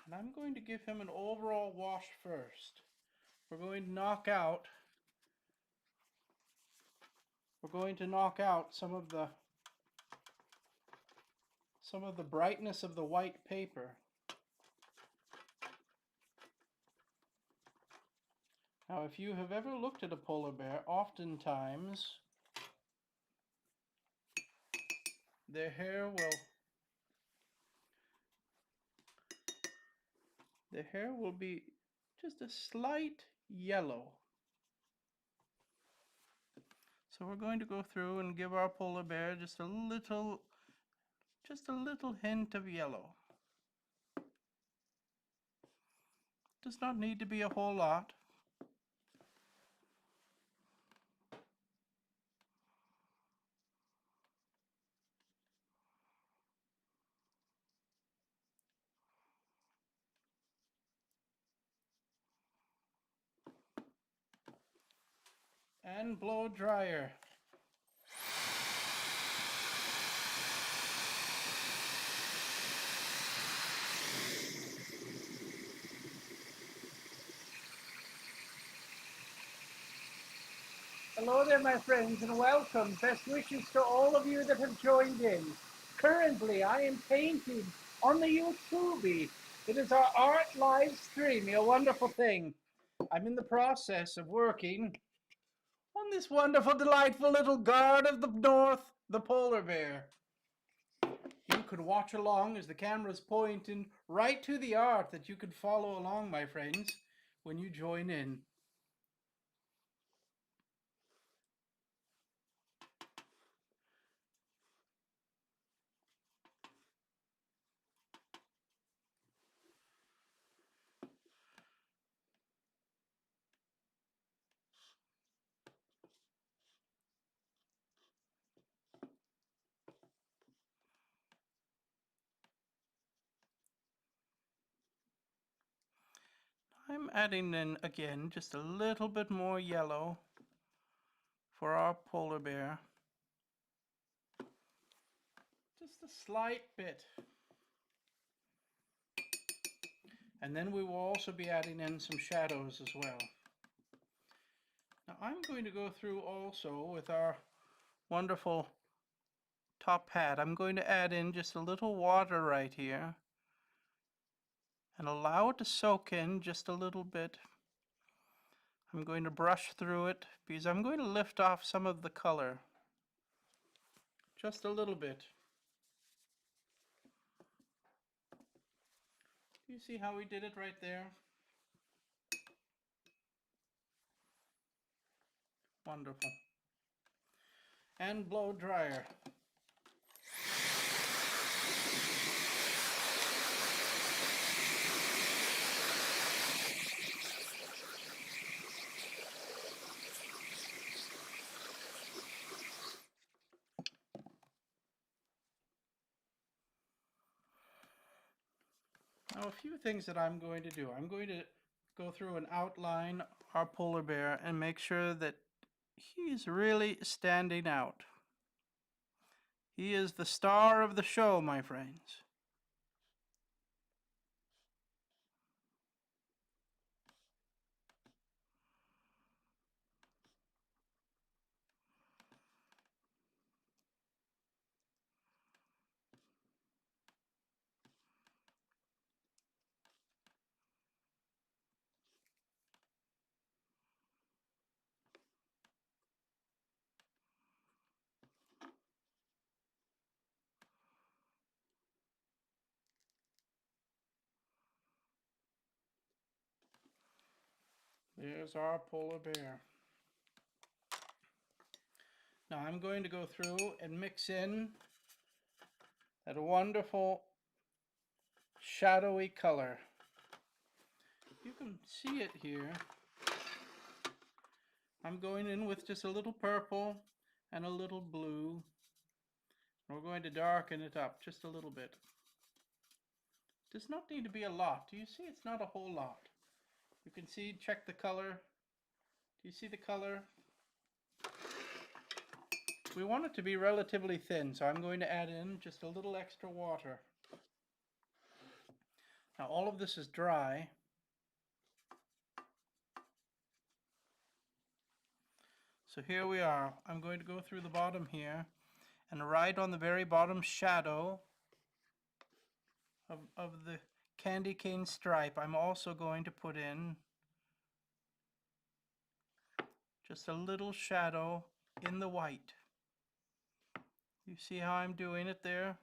and I'm going to give him an overall wash first. We're going to knock out some of the brightness of the white paper. Now, if you have ever looked at a polar bear, oftentimes their hair will be just a slight yellow. So we're going to go through and give our polar bear just a little hint of yellow. Does not need to be a whole lot. And blow dryer. Hello there, my friends, and welcome. Best wishes to all of you that have joined in. Currently, I am painting on the YouTube. It is our art live stream, a wonderful thing. I'm in the process of working on this wonderful, delightful little guard of the north, the polar bear. You could watch along as the camera's pointing right to the art that you could follow along, my friends, when you join in. I'm adding in again just a little bit more yellow for our polar bear. Just a slight bit. And then we will also be adding in some shadows as well. Now I'm going to go through also with our wonderful top hat. I'm going to add in just a little water right here and allow it to soak in just a little bit. I'm going to brush through it because I'm going to lift off some of the color. Just a little bit. Do you see how we did it right there? Wonderful. And blow dryer. Now a few things that I'm going to do. I'm going to go through and outline our polar bear and make sure that he's really standing out. He is the star of the show, my friends. There's our polar bear. Now I'm going to go through and mix in that wonderful shadowy color. You can see it here. I'm going in with just a little purple and a little blue. We're going to darken it up just a little bit. Does not need to be a lot. Do you see? It's not a whole lot. You can see, check the color. Do you see the color? We want it to be relatively thin, so I'm going to add in just a little extra water. Now all of this is dry. So here we are. I'm going to go through the bottom here, and right on the very bottom shadow of the candy cane stripe, I'm also going to put in just a little shadow in the white. You see how I'm doing it there?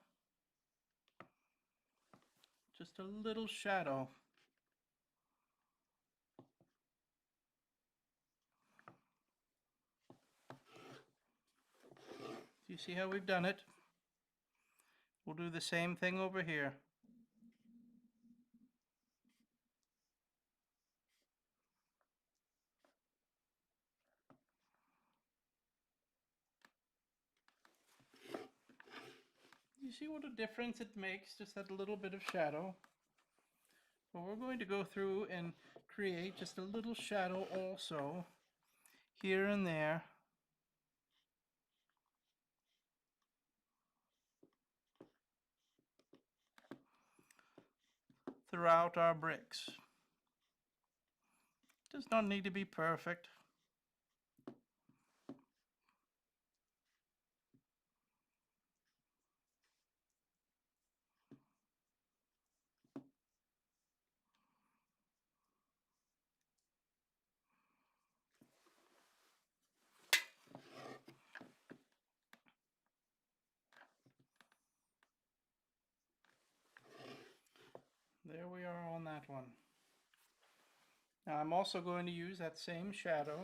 Just a little shadow. Do you see how we've done it? We'll do the same thing over here. You see what a difference it makes, just that little bit of shadow? Well, we're going to go through and create just a little shadow also, here and there. Throughout our bricks. Does not need to be perfect. There we are on that one. Now I'm also going to use that same shadow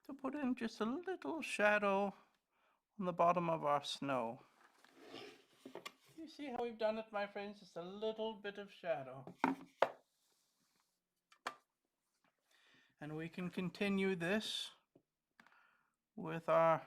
to put in just a little shadow on the bottom of our snow. You see how we've done it, my friends? Just a little bit of shadow. And we can continue this with our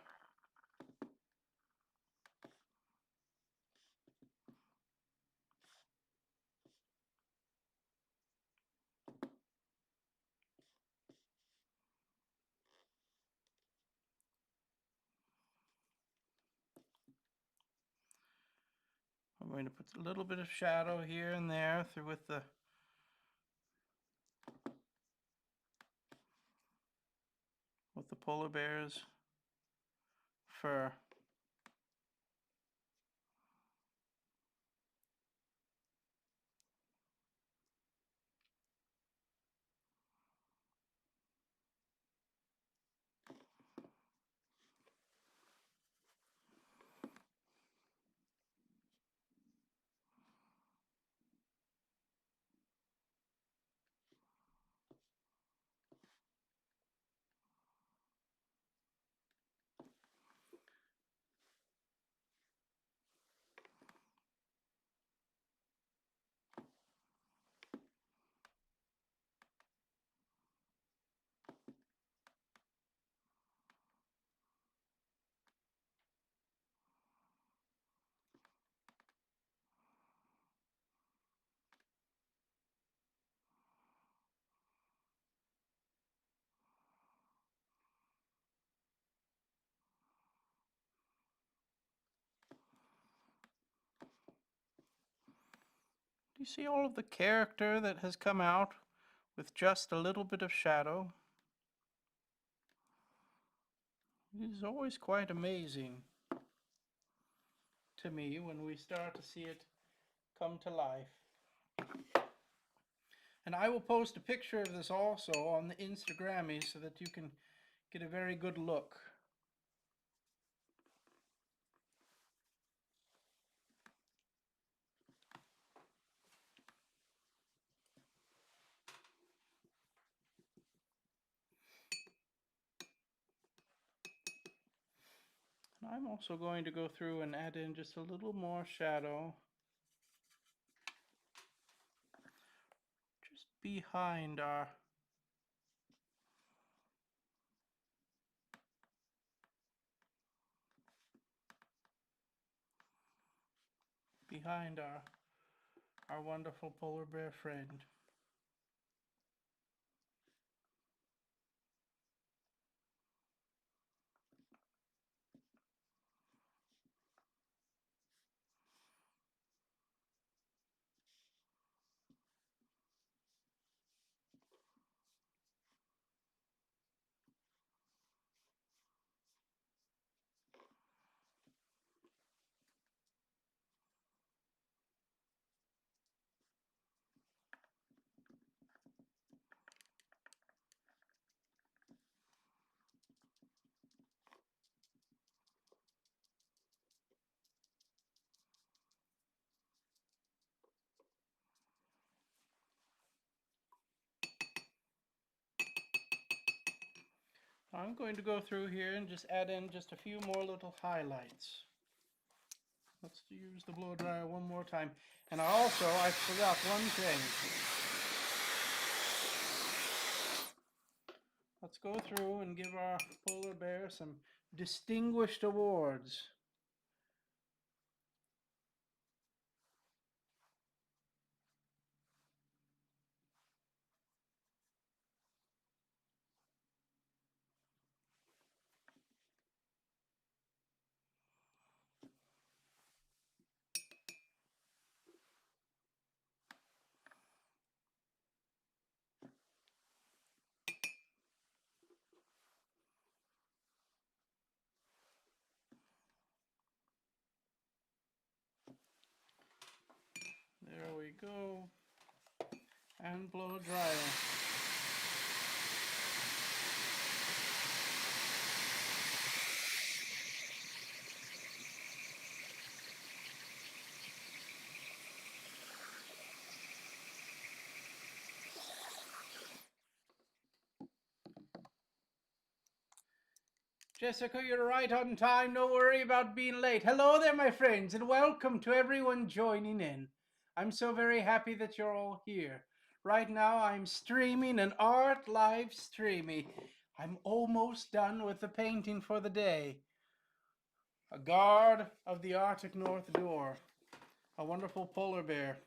I'm going to put a little bit of shadow here and there through with the polar bear's fur. Do you see all of the character that has come out with just a little bit of shadow? It is always quite amazing to me when we start to see it come to life. And I will post a picture of this also on the Instagrammy so that you can get a very good look. I'm also going to go through and add in just a little more shadow just behind our wonderful polar bear friend. I'm going to go through here and just add in just a few more little highlights. Let's use the blow dryer one more time. And I forgot one thing. Let's go through and give our polar bear some distinguished awards. There we go. And blow dryer. Jessica, you're right on time. No worry about being late. Hello there, my friends, and welcome to everyone joining in. I'm so very happy that you're all here. Right now, I'm streaming an art live streamy. I'm almost done with the painting for the day. A guard of the Arctic North Door. A wonderful polar bear.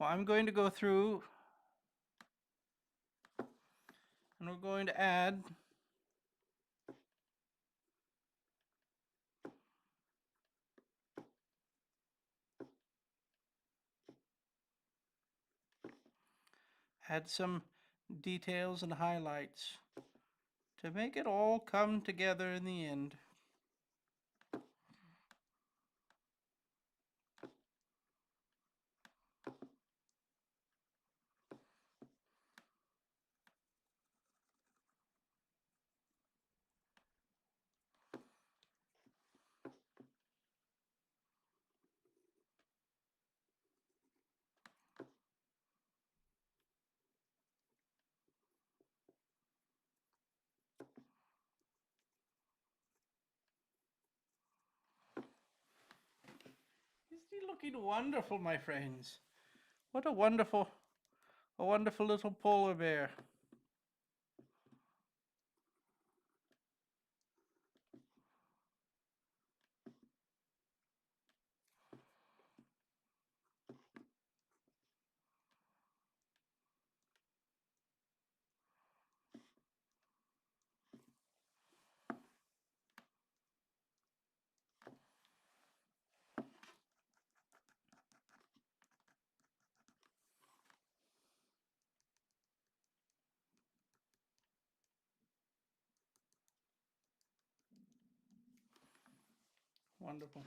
Well, I'm going to go through and we're going to add some details and highlights to make it all come together in the end. Isn't he looking wonderful, my friends? What a wonderful little polar bear. Wonderful.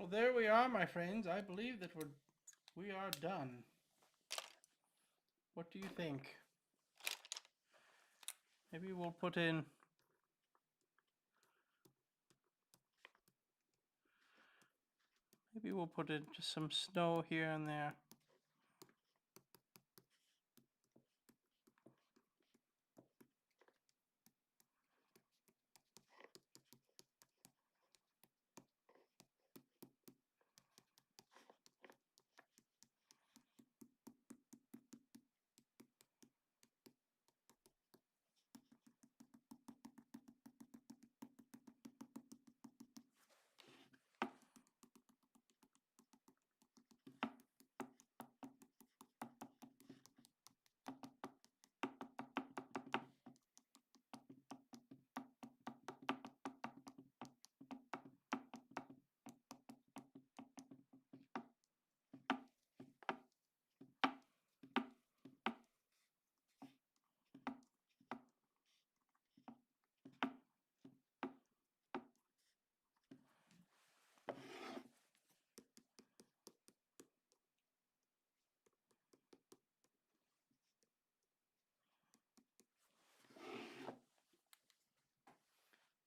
Well, there we are, my friends. I believe that we are done. What do you think? Maybe we'll put in just some snow here and there.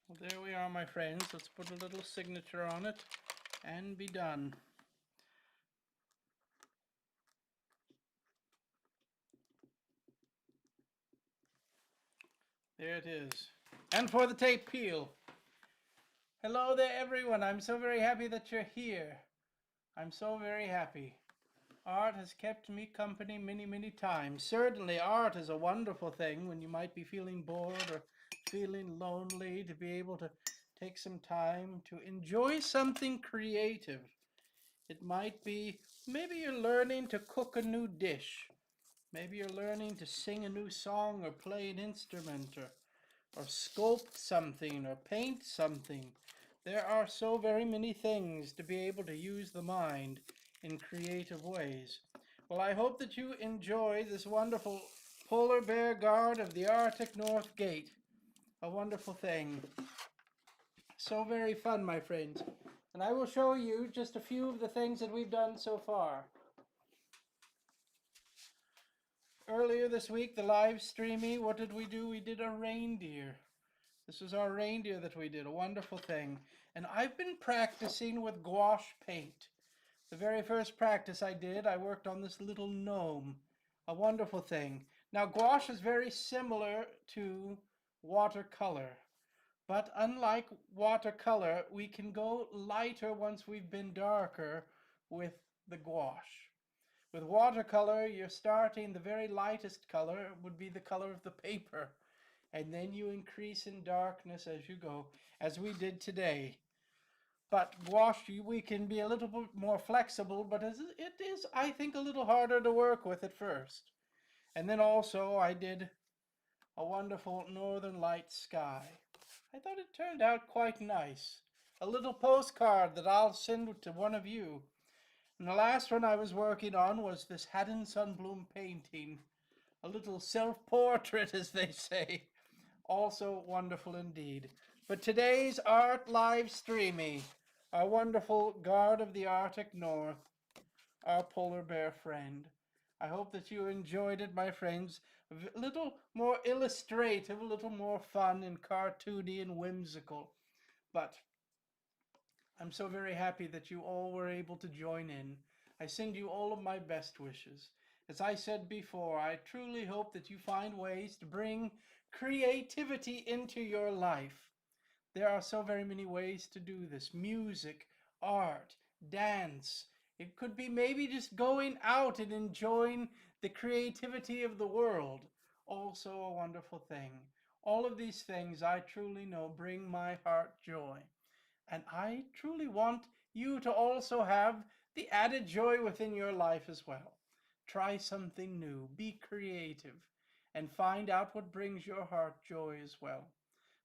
Well, there we are, my friends. Let's put a little signature on it and be done. There it is. And for the tape peel. Hello there, everyone. I'm so very happy that you're here. I'm so very happy. Art has kept me company many, many times. Certainly, art is a wonderful thing when you might be feeling bored or feeling lonely, to be able to take some time to enjoy something creative. It might be, maybe you're learning to cook a new dish. Maybe you're learning to sing a new song or play an instrument or sculpt something or paint something. There are so very many things to be able to use the mind in creative ways. Well, I hope that you enjoy this wonderful polar bear guard of the Arctic North Gate. A wonderful thing. So very fun, my friends. And I will show you just a few of the things that we've done so far. Earlier this week, the live streamy, what did we do? We did a reindeer. This was our reindeer that we did, a wonderful thing. And I've been practicing with gouache paint. The very first practice I did, I worked on this little gnome, a wonderful thing. Now, gouache is very similar to watercolor, but unlike watercolor, we can go lighter once we've been darker with the gouache. With watercolor, you're starting, the very lightest color would be the color of the paper, and then you increase in darkness as you go, as we did today. But gouache, we can be a little bit more flexible, but it is, I think, a little harder to work with at first. And then also I did a wonderful northern light sky. I thought it turned out quite nice. A little postcard that I'll send to one of you. And the last one I was working on was this Haddon Sunbloom painting. A little self-portrait, as they say. Also wonderful indeed. But today's art live streaming, our wonderful guard of the Arctic North, our polar bear friend. I hope that you enjoyed it, my friends. A little more illustrative, a little more fun and cartoony and whimsical. But I'm so very happy that you all were able to join in. I send you all of my best wishes. As I said before, I truly hope that you find ways to bring creativity into your life. There are so very many ways to do this. Music, art, dance. It could be maybe just going out and enjoying the creativity of the world. Also a wonderful thing. All of these things I truly know bring my heart joy. And I truly want you to also have the added joy within your life as well. Try something new, be creative, and find out what brings your heart joy as well.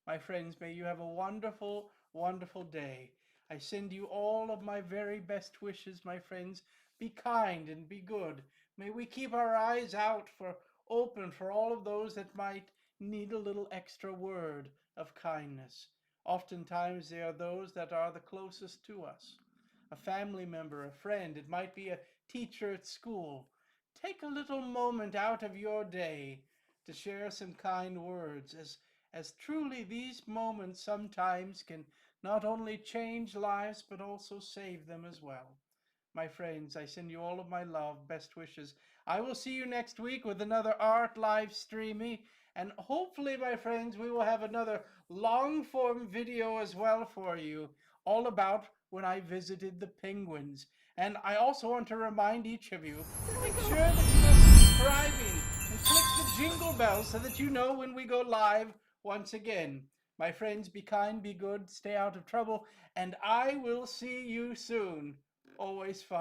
My friends, may you have a wonderful, wonderful day. I send you all of my very best wishes, my friends. Be kind and be good. May we keep our eyes out open for all of those that might need a little extra word of kindness. Oftentimes they are those that are the closest to us. a family member, a friend. It might be a teacher at school. Take a little moment out of your day to share some kind words, as truly these moments sometimes can not only change lives but also save them as well. My friends, I send you all of my love, best wishes. I will see you next week with another art live streamy, and hopefully, my friends, we will have another long form video as well for you, all about when I visited the penguins. And I also want to remind each of you to make sure that you are subscribing and click the jingle bell so that you know when we go live once again. My friends, be kind, be good, stay out of trouble, and I will see you soon. Always fun.